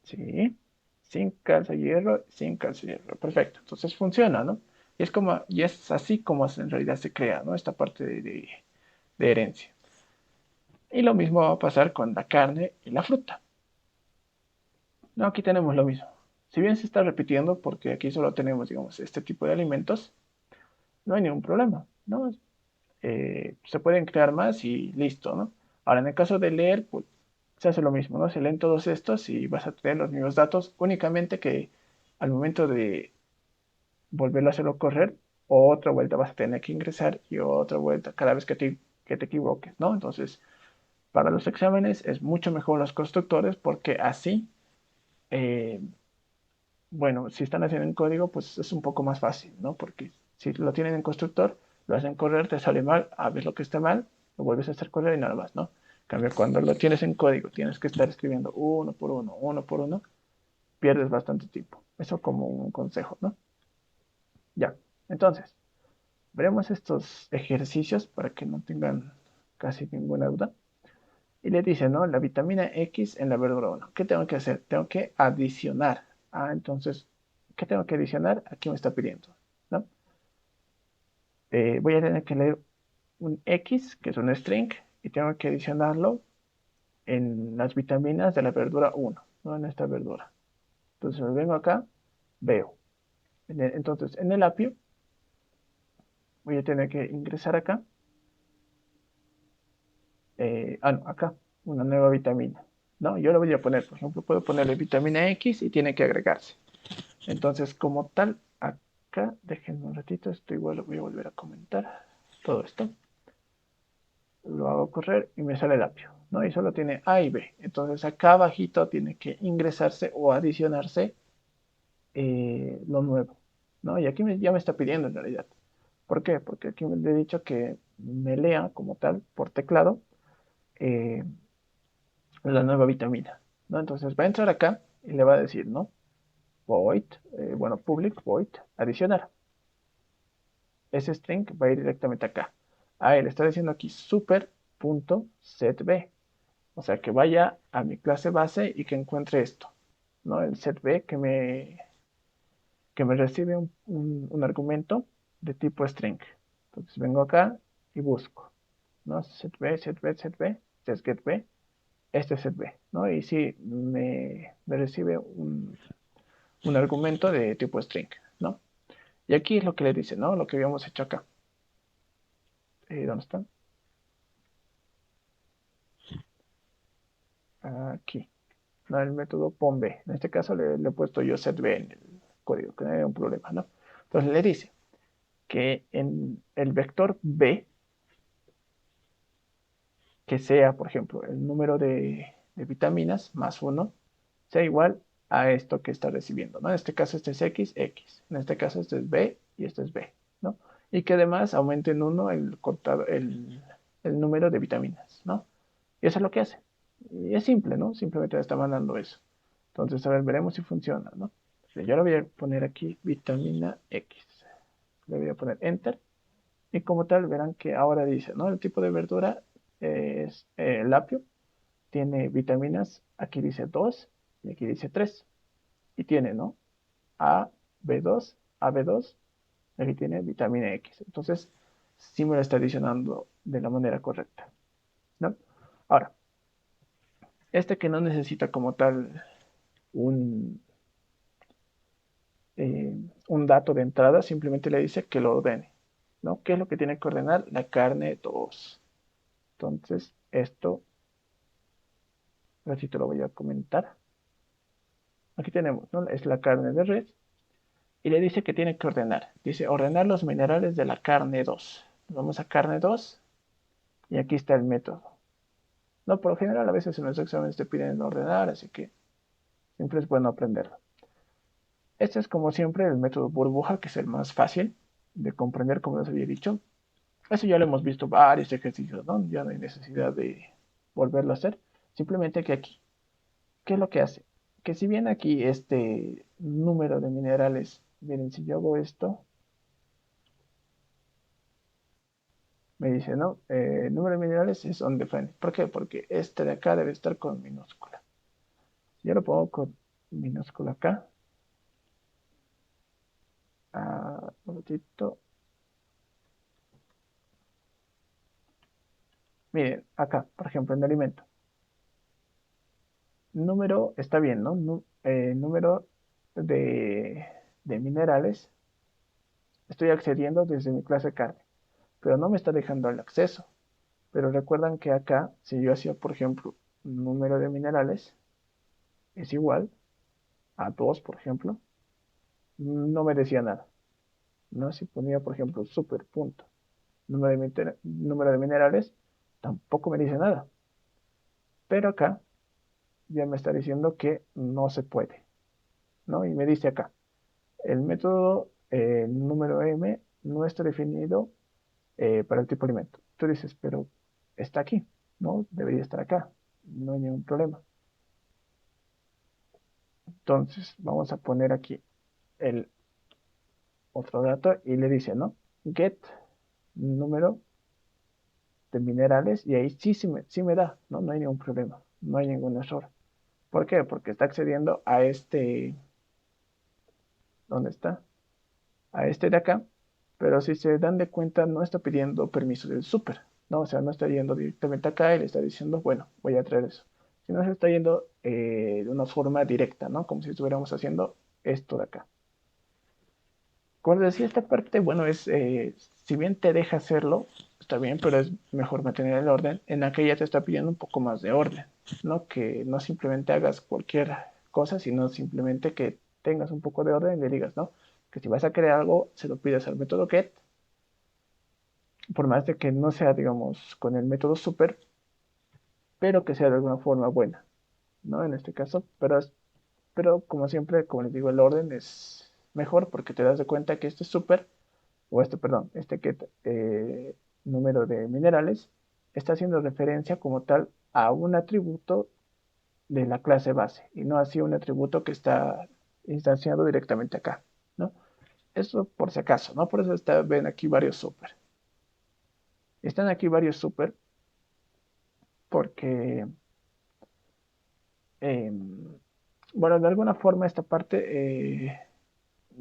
A: sí, sin calcio hierro, perfecto. Entonces funciona, ¿no? Y es así como en realidad se crea, ¿no? Esta parte de herencia. Y lo mismo va a pasar con la carne y la fruta. No, aquí tenemos lo mismo. Si bien se está repitiendo, porque aquí solo tenemos, digamos, este tipo de alimentos, no hay ningún problema, ¿no? Se pueden crear más y listo, ¿no? Ahora, en el caso de leer, pues se hace lo mismo, ¿no? Se leen todos estos y vas a tener los mismos datos, únicamente que al momento de volverlo a hacerlo correr, otra vuelta vas a tener que ingresar y otra vuelta cada vez que te equivoques, ¿no? Entonces, para los exámenes es mucho mejor los constructores porque así Bueno, si están haciendo en código, pues es un poco más fácil, ¿no? Porque si lo tienen en constructor, lo hacen correr, te sale mal, a ver lo que está mal, lo vuelves a hacer correr y nada más, ¿no? En cambio, cuando lo tienes en código, tienes que estar escribiendo uno por uno, pierdes bastante tiempo. Eso como un consejo, ¿no? Ya. Entonces, veremos estos ejercicios para que no tengan casi ninguna duda. Y le dice, ¿no? La vitamina X en la verdura 1. ¿Qué tengo que hacer? Tengo que adicionar. Ah, entonces, ¿qué tengo que adicionar? Aquí me está pidiendo, ¿no? Voy a tener que leer un X, que es un string, y tengo que adicionarlo en las vitaminas de la verdura 1, ¿no? En esta verdura. Entonces, me vengo acá, veo. Entonces, en el apio, voy a tener que ingresar acá. No, acá, una nueva vitamina, ¿no? Yo le voy a poner, por ejemplo, puedo ponerle vitamina X y tiene que agregarse. Entonces, como tal, acá, déjenme un ratito, esto igual lo voy a volver a comentar. Todo esto lo hago correr y me sale el apio, ¿no? Y solo tiene A y B. Entonces, acá abajito tiene que ingresarse o adicionarse lo nuevo, ¿no? Y aquí ya me está pidiendo en realidad. ¿Por qué? Porque aquí le he dicho que me lea como tal por teclado eh, la nueva vitamina, ¿no? Entonces va a entrar acá y le va a decir, ¿no? Void, bueno, public void, adicionar. Ese string va a ir directamente acá. Ah, él está diciendo aquí super.setB. O sea, que vaya a mi clase base y que encuentre esto, ¿no? El setB que me recibe un argumento de tipo string. Entonces vengo acá y busco, ¿no? SetB, setB, setB, este es getB, este es setB, ¿no? Y si me recibe un argumento de tipo string, ¿no? Y aquí es lo que le dice, ¿no? Lo que habíamos hecho acá. ¿Dónde está? Aquí. No, el método ponB. En este caso le he puesto yo setB en el código, que no hay un problema, ¿no? Entonces le dice que en el vector B, que sea, por ejemplo, el número de vitaminas más 1, sea igual a esto que está recibiendo, ¿no? En este caso este es X, X. En este caso este es B y este es B, ¿no? Y que además aumente en 1 el número de vitaminas, ¿no? Y eso es lo que hace. Y es simple, ¿no? Simplemente le está mandando eso. Entonces, a ver, veremos si funciona, ¿no? Yo le voy a poner aquí vitamina X. Le voy a poner Enter. Y como tal, verán que ahora dice, ¿no? El tipo de verdura es el apio. Tiene vitaminas, aquí dice 2 y aquí dice 3. Y tiene, ¿no? A, B2, AB2. Y aquí tiene vitamina X. Entonces, sí me lo está adicionando de la manera correcta, ¿no? Ahora, este que no necesita como tal un, eh, un dato de entrada, simplemente le dice que lo ordene, ¿no? ¿Qué es lo que tiene que ordenar? La carne 2. Entonces, esto, así te lo voy a comentar. Aquí tenemos, ¿no? Es la carne de res y le dice que tiene que ordenar. Dice, ordenar los minerales de la carne 2. Vamos a carne 2 y aquí está el método. No, por lo general a veces en los exámenes te piden ordenar, así que siempre es bueno aprenderlo. Este es como siempre el método burbuja, que es el más fácil de comprender, como les había dicho. Eso ya lo hemos visto varios ejercicios, ¿no? Ya no hay necesidad de volverlo a hacer. Simplemente que aquí, ¿qué es lo que hace? Que si bien aquí este número de minerales, miren, si yo hago esto, me dice, ¿no? Número de minerales es undefined. ¿Por qué? Porque este de acá debe estar con minúscula. Si yo lo pongo con minúscula acá, un ratito. Miren, acá, por ejemplo, en alimento. Número, está bien, ¿no? Número de, de minerales. Estoy accediendo desde mi clase carne, pero no me está dejando el acceso. Pero recuerdan que acá, si yo hacía, por ejemplo, número de minerales es igual a 2, por ejemplo, no me decía nada. ¿No? Si ponía, por ejemplo, super punto, número de minerales, tampoco me dice nada. Pero acá ya me está diciendo que no se puede. ¿no? Y me dice acá, el método número M no está definido para el tipo alimento. Tú dices, pero está aquí, ¿no? Debería estar acá, no hay ningún problema. Entonces, vamos a poner aquí el otro dato y le dice, ¿no? Get número de minerales y ahí sí me da, ¿no? No hay ningún problema, no hay ningún error. ¿Por qué? Porque está accediendo a este, ¿dónde está? A este de acá, pero si se dan de cuenta no está pidiendo permiso del súper, ¿no? O sea, no está yendo directamente acá y le está diciendo, bueno, voy a traer eso. Sino se está yendo de una forma directa, ¿no? Como si estuviéramos haciendo esto de acá. Como les decía, esta parte, bueno, si bien te deja hacerlo, está bien, pero es mejor mantener el orden. En aquella te está pidiendo un poco más de orden, ¿no? Que no simplemente hagas cualquier cosa, sino simplemente que tengas un poco de orden y le digas, ¿no? Que si vas a crear algo, se lo pides al método get, por más de que no sea, digamos, con el método super, pero que sea de alguna forma buena, ¿no? En este caso, pero como siempre, como les digo, el orden es mejor porque te das de cuenta que este super o este, perdón, este get número de minerales, está haciendo referencia como tal a un atributo de la clase base y no así un atributo que está instanciado directamente acá, ¿no? Eso por si acaso, ¿no? Por eso ven aquí varios super. Están aquí varios super porque, eh, bueno, de alguna forma esta parte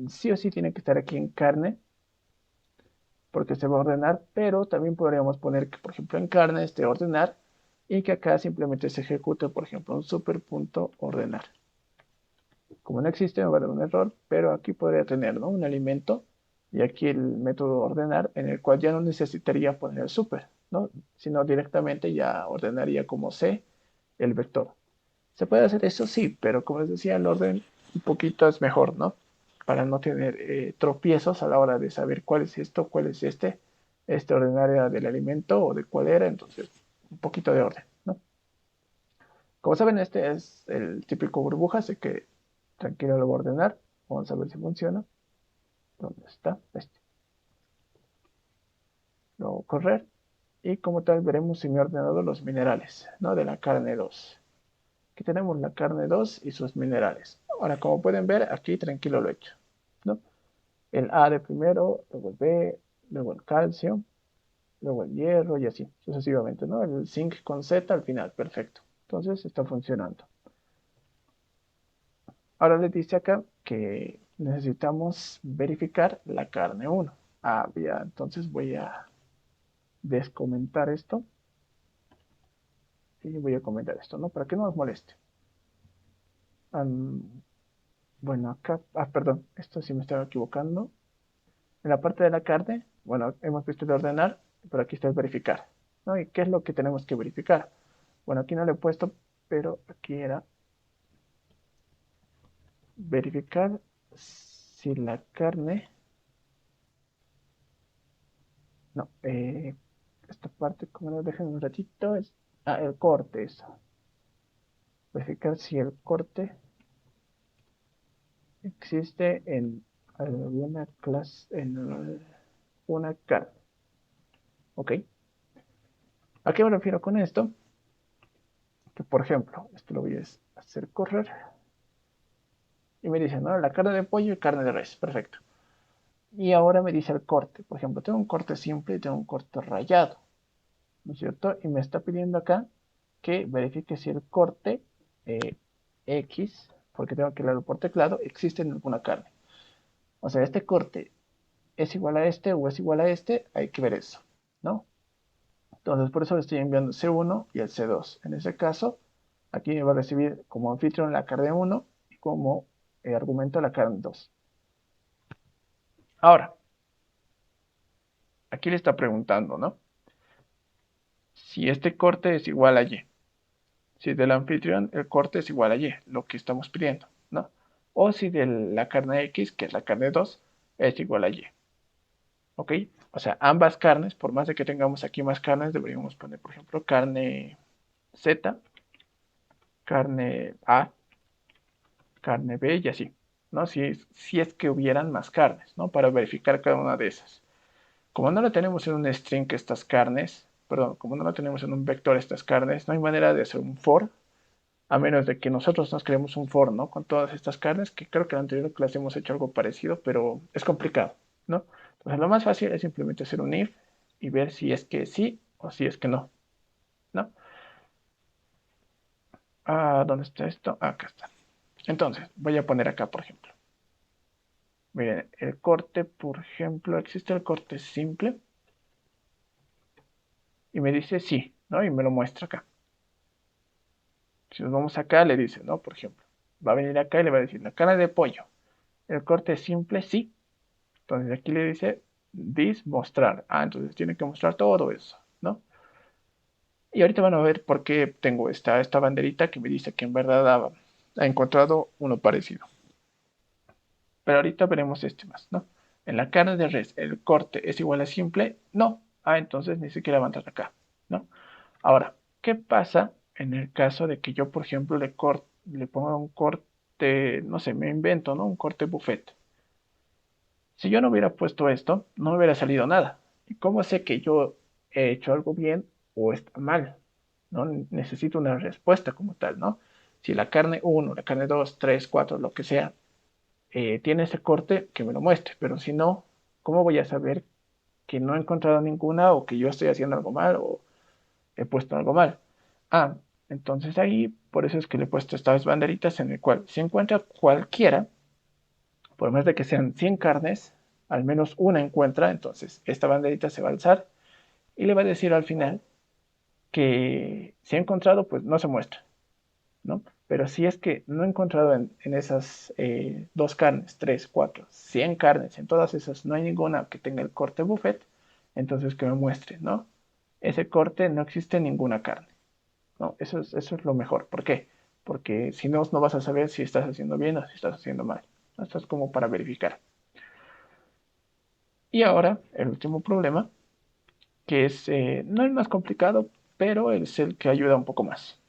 A: sí o sí tiene que estar aquí en carne porque se va a ordenar, pero también podríamos poner que, por ejemplo, en carne esté ordenar y que acá simplemente se ejecute, por ejemplo, un super.ordenar. Como no existe, me va a dar un error, pero aquí podría tener, ¿no? Un alimento y aquí el método ordenar en el cual ya no necesitaría poner el super, ¿no? Sino directamente ya ordenaría como C el vector. ¿Se puede hacer eso? Sí, pero como les decía, el orden un poquito es mejor, ¿no? Para no tener tropiezos a la hora de saber cuál es esto, cuál es este ordenar era del alimento o de cuál era, entonces un poquito de orden, ¿no? Como saben, este es el típico burbuja, así que tranquilo lo voy a ordenar. Vamos a ver si funciona. ¿Dónde está? Este. Lo voy a correr y como tal veremos si me ha ordenado los minerales, ¿no? De la carne 2. Aquí tenemos la carne 2 y sus minerales. Ahora, como pueden ver, aquí tranquilo lo he hecho, ¿no? El A de primero, luego el B, luego el calcio, luego el hierro y así sucesivamente, ¿no? El zinc con Z al final, perfecto. Entonces está funcionando. Ahora les dice acá que necesitamos verificar la carne 1. Ah, ya, entonces voy a descomentar esto y voy a comentar esto, ¿no? Para que no nos moleste. Bueno, acá, perdón, esto sí me estaba equivocando. En la parte de la carne, bueno, hemos visto el ordenar, pero aquí está el verificar, ¿no? ¿Y qué es lo que tenemos que verificar? Bueno, aquí no lo he puesto, pero aquí era verificar si la carne, no, esta parte, como lo dejen un ratito, es, el corte, eso. Verificar si el corte existe en alguna clase, en una carne, ¿ok? ¿A qué me refiero con esto? Que, por ejemplo, esto lo voy a hacer correr y me dice, ¿no? La carne de pollo y carne de res, perfecto. Y ahora me dice el corte, por ejemplo, tengo un corte simple y tengo un corte rayado, ¿no es cierto? Y me está pidiendo acá que verifique si el corte X, porque tengo que leerlo por teclado, existe en alguna carne. O sea, este corte es igual a este o es igual a este, hay que ver eso, ¿no? Entonces, por eso le estoy enviando C1 y el C2. En ese caso, aquí me va a recibir como anfitrión la carne 1 y como argumento la carne 2. Ahora, aquí le está preguntando, ¿no? Si este corte es igual a Y. Si del anfitrión el corte es igual a Y, lo que estamos pidiendo, ¿no? O si de la carne X, que es la carne 2, es igual a Y. ¿Ok? O sea, ambas carnes, por más de que tengamos aquí más carnes, deberíamos poner, por ejemplo, carne Z, carne A, carne B y así. ¿no? Si es que hubieran más carnes, ¿no? Para verificar cada una de esas. Como no lo tenemos en un string estas carnes, perdón, como no lo tenemos en un vector estas carnes, no hay manera de hacer un for, a menos de que nosotros nos creemos un for, ¿no? Con todas estas carnes, que creo que en la anterior clase hemos hecho algo parecido, pero es complicado, ¿no? Entonces lo más fácil es simplemente hacer un if y ver si es que sí o si es que no, ¿no? Ah, ¿dónde está esto? Ah, acá está. Entonces, voy a poner acá, por ejemplo. Miren, el corte, por ejemplo, existe el corte simple y me dice sí, ¿no? Y me lo muestra acá. Si nos vamos acá, le dice, ¿no? Por ejemplo, va a venir acá y le va a decir la cara de pollo. El corte es simple, sí. Entonces aquí le dice this mostrar. Ah, entonces tiene que mostrar todo eso, ¿no? Y ahorita van a ver por qué tengo esta banderita que me dice que en verdad ha encontrado uno parecido. Pero ahorita veremos este más, ¿no? En la carne de res, ¿el corte es igual a simple? No. Ah, entonces ni siquiera va a entrar acá, ¿no? Ahora, ¿qué pasa en el caso de que yo, por ejemplo, le ponga un corte, no sé, me invento, ¿no? Un corte buffet. Si yo no hubiera puesto esto, no me hubiera salido nada. ¿Y cómo sé que yo he hecho algo bien o está mal? ¿No? Necesito una respuesta como tal, ¿no? Si la carne uno, la carne 2, 3, 4, lo que sea, tiene ese corte, que me lo muestre. Pero si no, ¿cómo voy a saber que no he encontrado ninguna o que yo estoy haciendo algo mal o he puesto algo mal? Ah, entonces ahí, por eso es que le he puesto estas banderitas en el cual si encuentra cualquiera, por más de que sean 100 carnes, al menos una encuentra, entonces esta banderita se va a alzar y le va a decir al final que si ha encontrado, pues no se muestra, ¿no? Pero si es que no he encontrado en esas dos carnes, tres, cuatro, 100 carnes, en todas esas no hay ninguna que tenga el corte buffet, entonces que me muestre, ¿no? Ese corte no existe en ninguna carne, ¿no? Eso es lo mejor. ¿Por qué? Porque si no, no vas a saber si estás haciendo bien o si estás haciendo mal. Esto es como para verificar. Y ahora, el último problema, que es no el más complicado, pero es el que ayuda un poco más.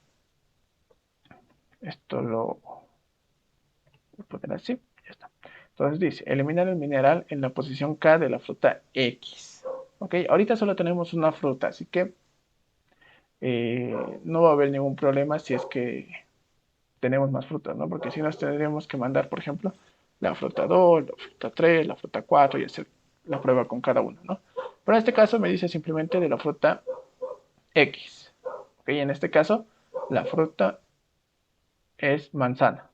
A: Esto lo voy a poner así, ya está. Entonces dice, eliminar el mineral en la posición K de la fruta X. Ok, ahorita solo tenemos una fruta, así que no va a haber ningún problema si es que tenemos más frutas, ¿no? Porque si nos tendríamos que mandar, por ejemplo, la fruta 2, la fruta 3, la fruta 4 y hacer la prueba con cada uno, ¿no? Pero en este caso me dice simplemente de la fruta X. ¿Ok? En este caso, la fruta es manzana,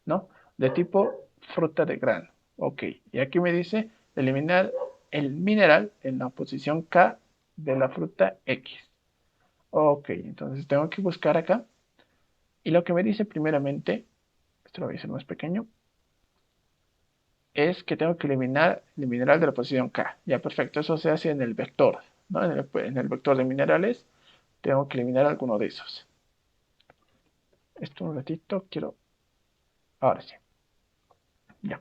A: ¿no? De tipo fruta de grano. Ok. Y aquí me dice eliminar el mineral en la posición K de la fruta X. Ok, entonces tengo que buscar acá. Y lo que me dice primeramente, esto lo voy a hacer más pequeño, es que tengo que eliminar el mineral de la posición K. Ya, perfecto. Eso se hace en el vector, ¿no? En el vector de minerales tengo que eliminar alguno de esos. Esto un ratito, quiero... Ahora sí. Ya.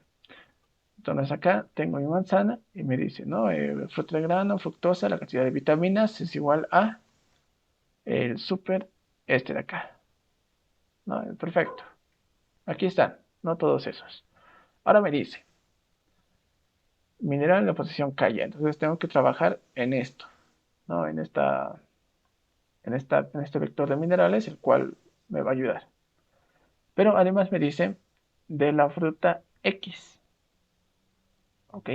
A: Entonces acá tengo mi manzana y me dice, ¿no? Fruta de grano, fructosa, la cantidad de vitaminas es igual a el super este de acá. ¿No? Perfecto. Aquí están, no todos esos. Ahora me dice, mineral en la posición K. Entonces tengo que trabajar en esto, ¿no? En este vector de minerales, el cual me va a ayudar. Pero además me dice de la fruta X. ¿Ok?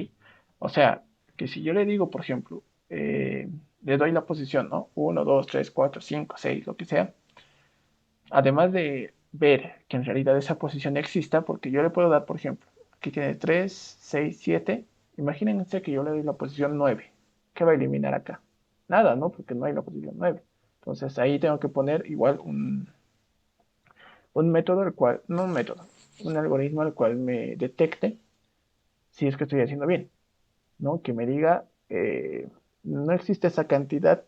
A: O sea, que si yo le digo, por ejemplo, le doy la posición, ¿no? 1, 2, 3, 4, 5, 6, lo que sea. Además de ver que en realidad esa posición exista, porque yo le puedo dar, por ejemplo, aquí tiene 3, 6, 7. Imagínense que yo le doy la posición 9. ¿Qué va a eliminar acá? Nada, ¿no? Porque no hay la posición 9. Entonces ahí tengo que poner igual un método, el cual, no un método, un algoritmo al cual me detecte si es que estoy haciendo bien. ¿No? Que me diga, no existe esa cantidad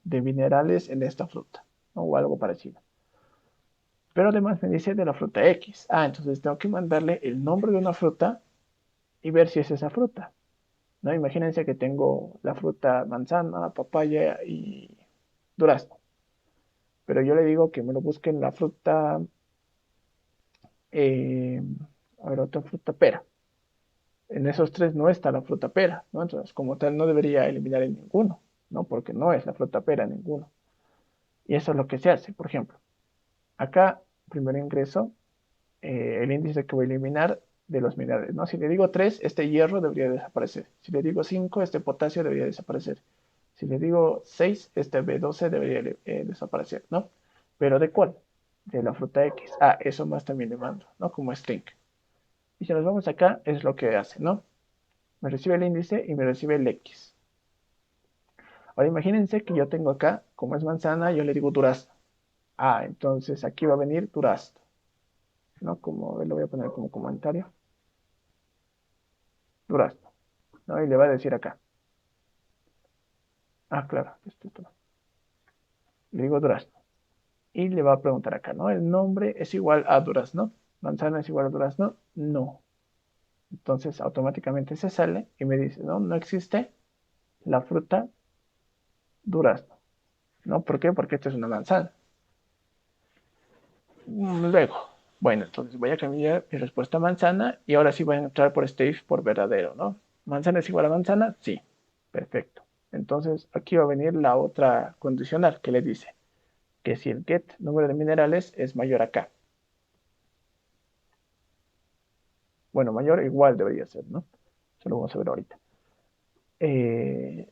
A: de minerales en esta fruta, ¿no? O algo parecido. Pero además me dice de la fruta X. Ah, entonces tengo que mandarle el nombre de una fruta y ver si es esa fruta, ¿no? Imagínense que tengo la fruta manzana, papaya y durazno. Pero yo le digo que me lo busque en la fruta, eh, A ver, otra fruta pera. En esos tres no está la fruta pera, ¿no? Entonces, como tal, no debería eliminar en ninguno, ¿no? Porque no es la fruta pera ninguno. Y eso es lo que se hace, por ejemplo. Acá, primero ingreso el índice que voy a eliminar de los minerales, ¿no? Si le digo 3, este hierro debería desaparecer. Si le digo 5, este potasio debería desaparecer. Si le digo 6, este B12 debería desaparecer, ¿no? ¿Pero de cuál? De la fruta X. Ah, eso más también le mando, ¿no? Como string. Y si nos vamos acá, es lo que hace, ¿no? Me recibe el índice y me recibe el X. Ahora imagínense que yo tengo acá, como es manzana, yo le digo durazno. Ah, entonces aquí va a venir durazno, ¿no? Como lo voy a poner como comentario. Durazno, ¿no? Y le va a decir acá. Ah, claro, esto. Le digo durazno. Y le va a preguntar acá, ¿no? ¿El nombre es igual a durazno? ¿Manzana es igual a durazno? No. Entonces automáticamente se sale y me dice, no, no existe la fruta durazno. ¿No? ¿Por qué? Porque esto es una manzana. Luego, bueno, entonces voy a cambiar mi respuesta a manzana y ahora sí voy a entrar por este if por verdadero, ¿no? ¿Manzana es igual a manzana? Sí. Perfecto. Entonces aquí va a venir la otra condicional que le dice que si el get número de minerales es mayor a k. Bueno, mayor o igual debería ser, ¿no? Eso lo vamos a ver ahorita. Eh,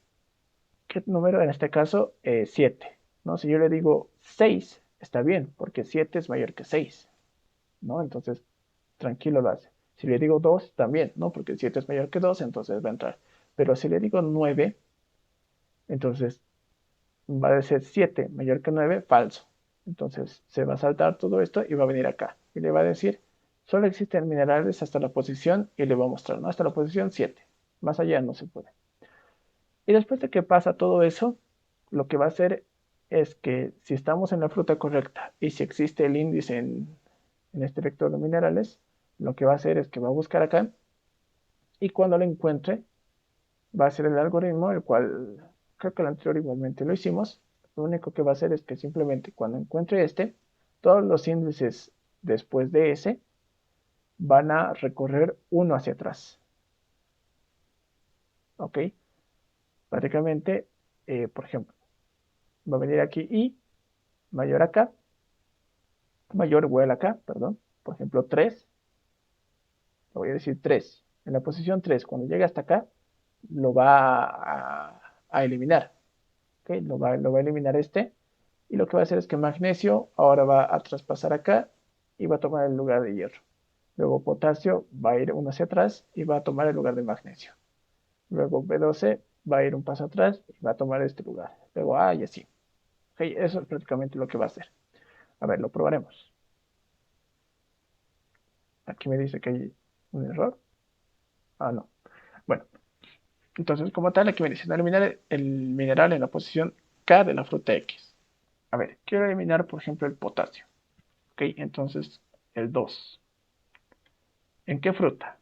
A: ¿Qué número? En este caso, 7, ¿no? Si yo le digo 6, está bien, porque 7 es mayor que 6, ¿no? Entonces, tranquilo lo hace. Si le digo 2, también, ¿no? Porque 7 es mayor que 2, entonces va a entrar. Pero si le digo 9, entonces va a ser 7 mayor que 9, falso. Entonces se va a saltar todo esto y va a venir acá. Y le va a decir, solo existen minerales hasta la posición, y le va a mostrar, ¿no? Hasta la posición 7. Más allá no se puede. Y después de que pasa todo eso, lo que va a hacer es que si estamos en la fruta correcta y si existe el índice en este vector de minerales, lo que va a hacer es que va a buscar acá y cuando lo encuentre va a hacer el algoritmo, el cual creo que el anterior igualmente lo hicimos. Lo único que va a hacer es que simplemente cuando encuentre este, todos los índices después de ese van a recorrer uno hacia atrás. ¿Ok? Prácticamente, por ejemplo, va a venir aquí y mayor acá, mayor igual acá, perdón. Por ejemplo, 3, le voy a decir 3. En la posición 3, cuando llegue hasta acá, lo va a eliminar. ¿Ok? Lo va a eliminar este. Y lo que va a hacer es que magnesio ahora va a traspasar acá y va a tomar el lugar de hierro. Luego potasio va a ir uno hacia atrás y va a tomar el lugar de magnesio. Luego B12 va a ir un paso atrás y va a tomar este lugar. Luego A y así. Ok, eso es prácticamente lo que va a hacer. A ver, lo probaremos. Aquí me dice que hay un error. Ah, no. Bueno, entonces como tal, aquí me dice no eliminar el mineral en la posición K de la fruta X. A ver, quiero eliminar, por ejemplo, el potasio. Ok, entonces el 2. ¿En qué fruta?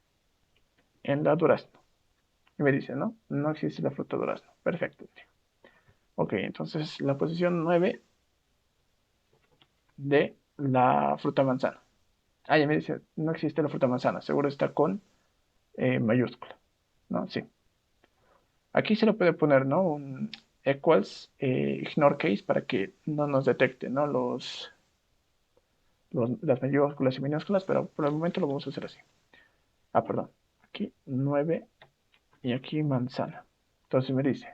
A: En la durazno. Y me dice, no, no existe la fruta durazno. Perfecto. Ok, entonces la posición 9 de la fruta manzana. Ah, ya me dice, no existe la fruta manzana. Seguro está con mayúscula. ¿No? Sí. Aquí se le puede poner, ¿no? Un equals ignore case para que no nos detecte, ¿no? Las mayúsculas y minúsculas, pero por el momento lo vamos a hacer así. Ah, perdón. Aquí 9 y aquí manzana. Entonces me dice,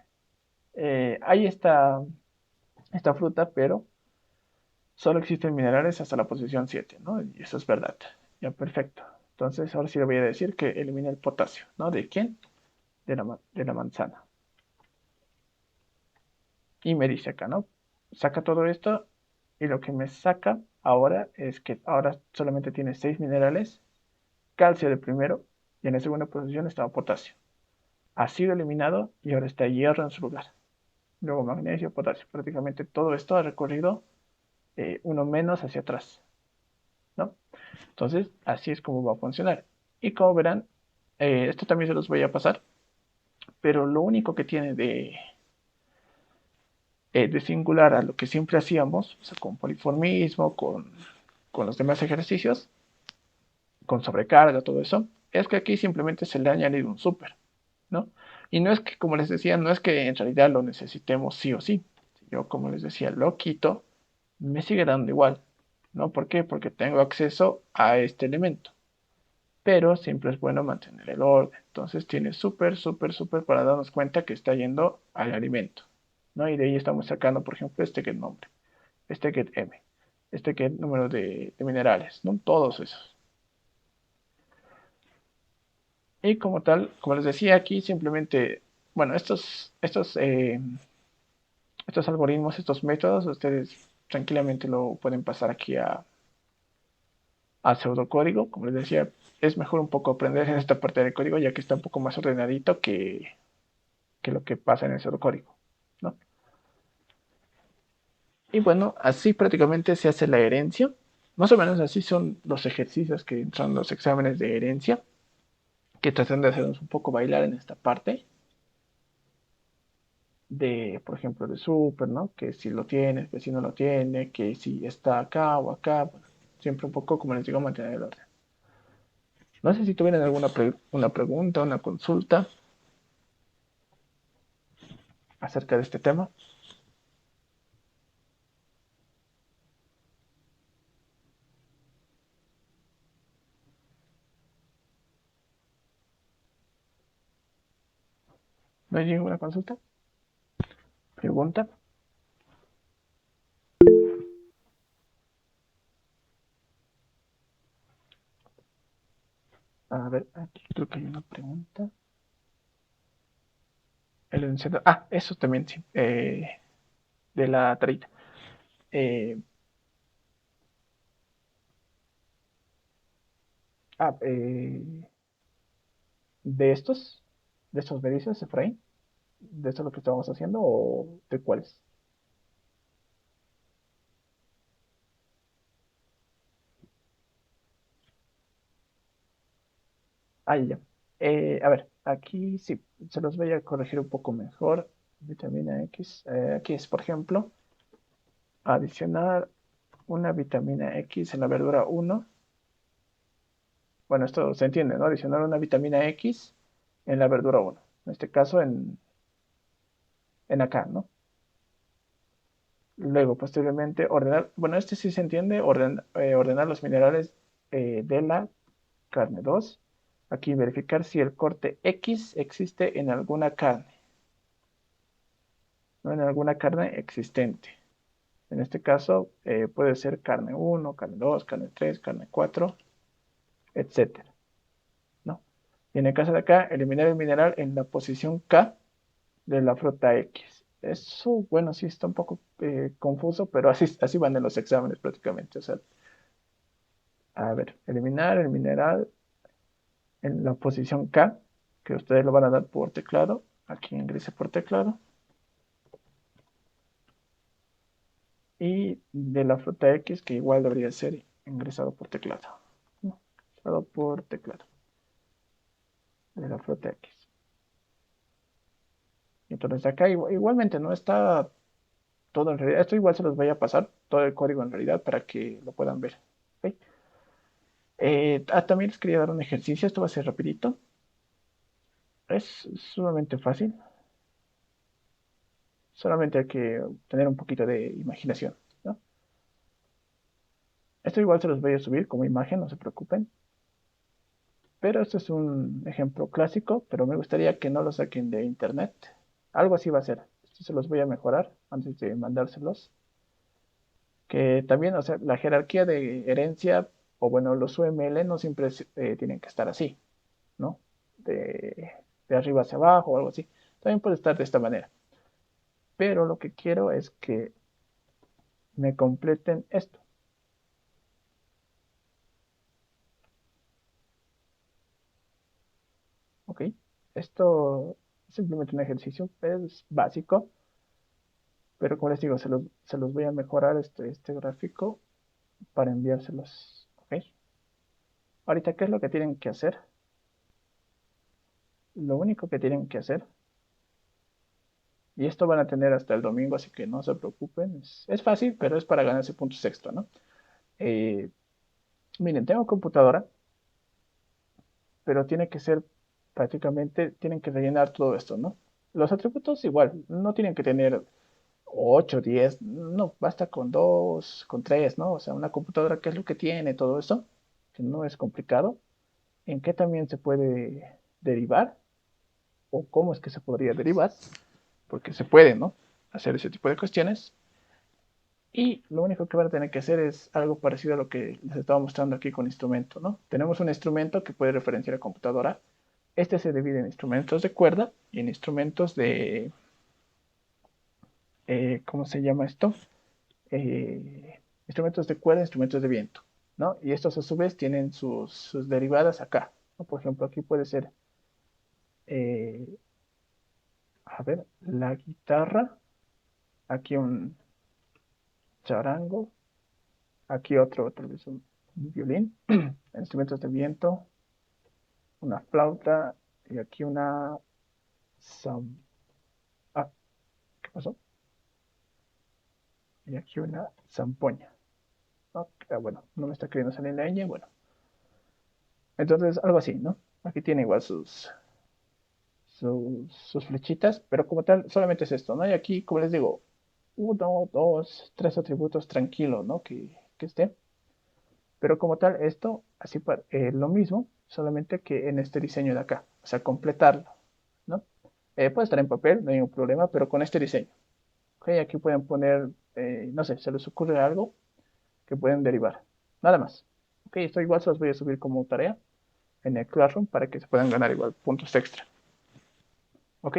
A: ahí está esta fruta, pero solo existen minerales hasta la posición 7, ¿no? Y eso es verdad. Ya, perfecto. Entonces ahora sí le voy a decir que elimine el potasio, ¿no? ¿De quién? De la manzana. Y me dice acá, ¿no? Saca todo esto y lo que me saca ahora es que ahora solamente tiene 6 minerales, calcio de primero y en la segunda posición estaba potasio. Ha sido eliminado y ahora está hierro en su lugar. Luego magnesio, potasio. Prácticamente todo esto ha recorrido uno menos hacia atrás, ¿no? Entonces, así es como va a funcionar. Y como verán, esto también se los voy a pasar, pero lo único que tiene de singular a lo que siempre hacíamos, o sea, con poliformismo, con los demás ejercicios, con sobrecarga, todo eso, es que aquí simplemente se le ha añadido un super, ¿no? Y no es que, como les decía, no es que en realidad lo necesitemos sí o sí. Si yo, como les decía, lo quito, me sigue dando igual, ¿no? ¿Por qué? Porque tengo acceso a este elemento. Pero siempre es bueno mantener el orden. Entonces tiene súper, súper, súper para darnos cuenta que está yendo al alimento, ¿no? Y de ahí estamos sacando, por ejemplo, este get nombre, este get m, este get número de minerales, ¿no? Todos esos. Y como tal, como les decía aquí, simplemente, bueno, estos algoritmos, estos métodos, ustedes tranquilamente lo pueden pasar aquí a pseudocódigo. Como les decía, es mejor un poco aprender en esta parte del código, ya que está un poco más ordenadito que lo que pasa en el pseudocódigo, ¿no? Y bueno, así prácticamente se hace la herencia. Más o menos así son los ejercicios que son los exámenes de herencia, que tratan de hacernos un poco bailar en esta parte de, por ejemplo, de super, ¿no? Que si lo tiene, que si no lo tiene, que si está acá o acá. Bueno, siempre un poco, como les digo, mantener el orden. No sé si tuvieran alguna una pregunta, una consulta acerca de este tema. ¿No hay ninguna consulta? ¿Pregunta? A ver, aquí creo que hay una pregunta. El encendedor. Ah, eso también sí. De la tarita. Eh, ah, de estos me dices, Efraín, de esto es lo que estábamos haciendo o de cuáles. Ah, ya. A ver, aquí sí, se los voy a corregir un poco mejor. Vitamina X. Aquí es, por ejemplo, adicionar una vitamina X en la verdura uno. Bueno, esto se entiende, ¿no? Adicionar una vitamina X en la verdura uno. En este caso, en acá, ¿no? Luego, posteriormente, ordenar, bueno, este sí se entiende, ordenar los minerales de la carne 2. Aquí verificar si el corte X existe en alguna carne, no en alguna carne existente. En este caso, puede ser carne uno, carne 2, carne 3, carne 4, etcétera, ¿no? Y en el caso de acá, eliminar el mineral en la posición K de la fruta X. Eso, bueno, sí está un poco confuso, pero así van en los exámenes prácticamente. O sea, a ver, eliminar el mineral en la posición K, que ustedes lo van a dar por teclado. Aquí ingrese por teclado. Y de la fruta X, que igual debería ser ingresado por teclado. No, ingresado por teclado. De la fruta X. Entonces acá igualmente no está todo en realidad. Esto igual se los voy a pasar, todo el código en realidad, para que lo puedan ver. ¿Ok? También les quería dar un ejercicio. Esto va a ser rapidito. Es sumamente fácil. Solamente hay que tener un poquito de imaginación, ¿no? Esto igual se los voy a subir como imagen, no se preocupen. Pero este es un ejemplo clásico, pero me gustaría que no lo saquen de internet. Algo así va a ser. Esto se los voy a mejorar antes de mandárselos. Que también, o sea, la jerarquía de herencia, o bueno, los UML no siempre tienen que estar así, ¿no? De arriba hacia abajo o algo así. También puede estar de esta manera. Pero lo que quiero es que me completen esto, ¿ok? Esto es simplemente un ejercicio, es básico, pero como les digo, se los voy a mejorar este gráfico para enviárselos, ¿ok? Ahorita, ¿qué es lo que tienen que hacer? Lo único que tienen que hacer, y esto van a tener hasta el domingo, así que no se preocupen, es fácil, pero es para ganarse puntos extra, ¿no? Eh, Miren, tengo computadora, pero tiene que ser prácticamente, tienen que rellenar todo esto, ¿no? Los atributos igual, no tienen que tener 8 10 no, basta con 2 con 3, ¿no? O sea, una computadora, ¿qué es lo que tiene todo eso? Que no es complicado. ¿En qué también se puede derivar? ¿O cómo es que se podría derivar? Porque se puede, ¿no? Hacer ese tipo de cuestiones. Y lo único que van a tener que hacer es algo parecido a lo que les estaba mostrando aquí con instrumento, ¿no? Tenemos un instrumento que puede referenciar a computadora. Este se divide en instrumentos de cuerda y en instrumentos de, ¿cómo se llama esto? Instrumentos de cuerda, instrumentos de viento, ¿no? Y estos a su vez tienen sus derivadas acá, ¿no? Por ejemplo, aquí puede ser, eh, a ver, la guitarra, aquí un charango, aquí otro, tal vez un violín, instrumentos de viento, una flauta y aquí una zam- ah, ¿qué pasó? Y aquí una zampoña. ¿No? Bueno, no me está queriendo salir la ñ, bueno. Entonces, algo así, ¿no? Aquí tiene igual sus flechitas, pero como tal, solamente es esto, ¿no? Y aquí, como les digo, uno, dos, tres atributos tranquilos, ¿no? Que esté. Pero como tal, esto, así lo mismo, solamente que en este diseño de acá, o sea, completarlo, ¿no? Puede estar en papel, no hay ningún problema, pero con este diseño. ¿Ok? Aquí pueden poner, no sé, se les ocurre algo que pueden derivar. Nada más. ¿Ok? Esto igual se los voy a subir como tarea en el Classroom para que se puedan ganar igual puntos extra. ¿Ok?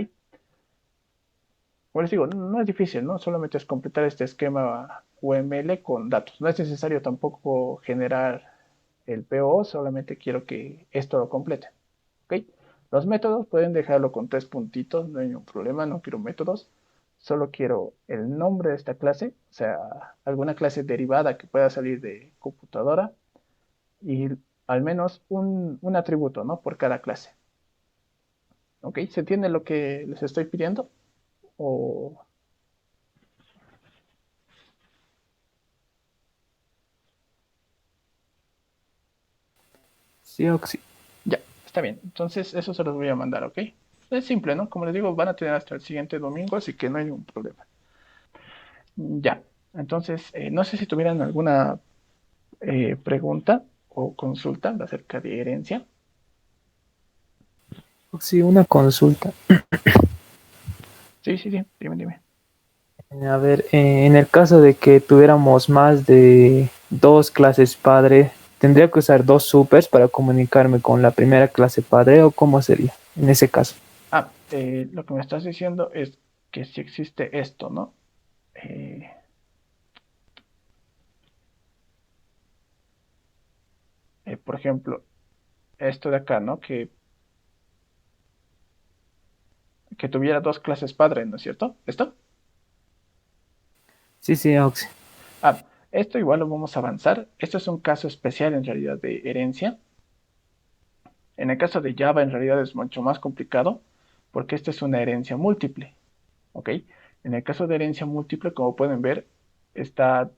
A: Como les digo, no es difícil, ¿no? Solamente es completar este esquema UML con datos. No es necesario tampoco generar el PO, solamente quiero que esto lo complete. ¿Ok? Los métodos pueden dejarlo con 3 puntitos, no hay ningún problema, no quiero métodos. Solo quiero el nombre de esta clase, o sea, alguna clase derivada que pueda salir de computadora y al menos un atributo, ¿no? Por cada clase. ¿Ok? ¿Se entiende lo que les estoy pidiendo? O
B: Sí, Oxy.
A: ya, está bien. Entonces, eso se los voy a mandar, ¿ok? Es simple, ¿no? Como les digo, van a tener hasta el siguiente domingo, así que no hay ningún problema. Ya. Entonces, no sé si tuvieran alguna pregunta o consulta acerca de herencia.
B: Oxy, una consulta.
A: Sí, sí, sí, dime, dime.
B: A ver, en el caso de que tuviéramos más de dos clases padre, ¿tendría que usar dos supers para comunicarme con la primera clase padre o cómo sería en ese caso?
A: Ah, lo que me estás diciendo es que si existe esto, ¿no? Eh, por ejemplo, esto de acá, ¿no? Que tuviera dos clases padre, ¿no es cierto? ¿Esto?
B: Sí, sí, Oxy.
A: Ah, esto igual lo vamos a avanzar. Esto es un caso especial en realidad de herencia. En el caso de Java en realidad es mucho más complicado porque esta es una herencia múltiple, ¿ok? En el caso de herencia múltiple, como pueden ver, está,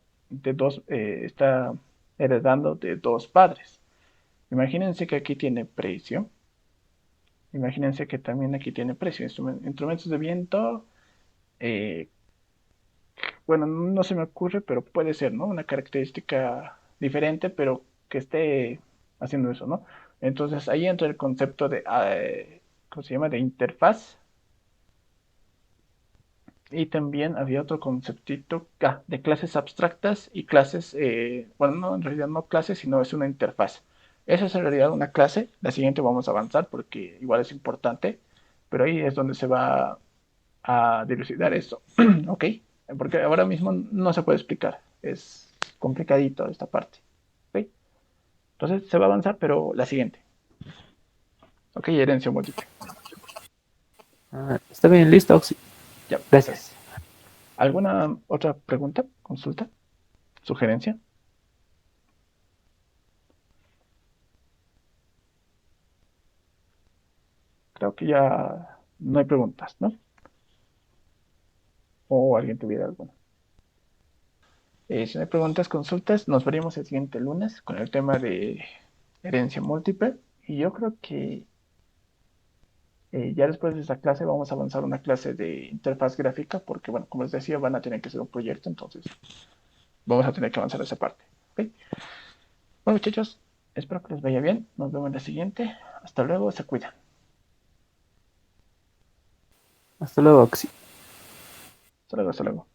A: está heredando de dos padres. Imagínense que aquí tiene precio. Imagínense que también aquí tiene precio. Instrumentos de viento, eh, bueno, no se me ocurre, pero puede ser, ¿no? Una característica diferente, pero que esté haciendo eso, ¿no? Entonces ahí entra el concepto de, ¿cómo se llama? De interfaz. Y también había otro conceptito de clases abstractas y clases, bueno, no, en realidad no clases, sino es una interfaz. Esa es en realidad una clase. La siguiente vamos a avanzar porque igual es importante, pero ahí es donde se va a dilucidar eso, ¿ok? Porque ahora mismo no se puede explicar, es complicadito esta parte, ¿ok? Entonces se va a avanzar, pero la siguiente, ¿ok? Herencia múltiple.
B: Ah, está bien, listo, Oxy.
A: Ya,
B: Gracias.
A: pues, ¿alguna otra pregunta, consulta, sugerencia? Creo que ya no hay preguntas, ¿no? O alguien tuviera alguna. Si no hay preguntas, consultas, nos veremos el siguiente lunes con el tema de herencia múltiple Y yo creo que ya después de esta clase vamos a avanzar a una clase de interfaz gráfica, porque, bueno, como les decía, van a tener que hacer un proyecto, entonces vamos a tener que avanzar esa parte. ¿Ok? Bueno, muchachos, espero que les vaya bien. Nos vemos en la siguiente. Hasta luego, se cuidan.
B: Hasta luego, Axi.
A: Hasta luego, hasta luego.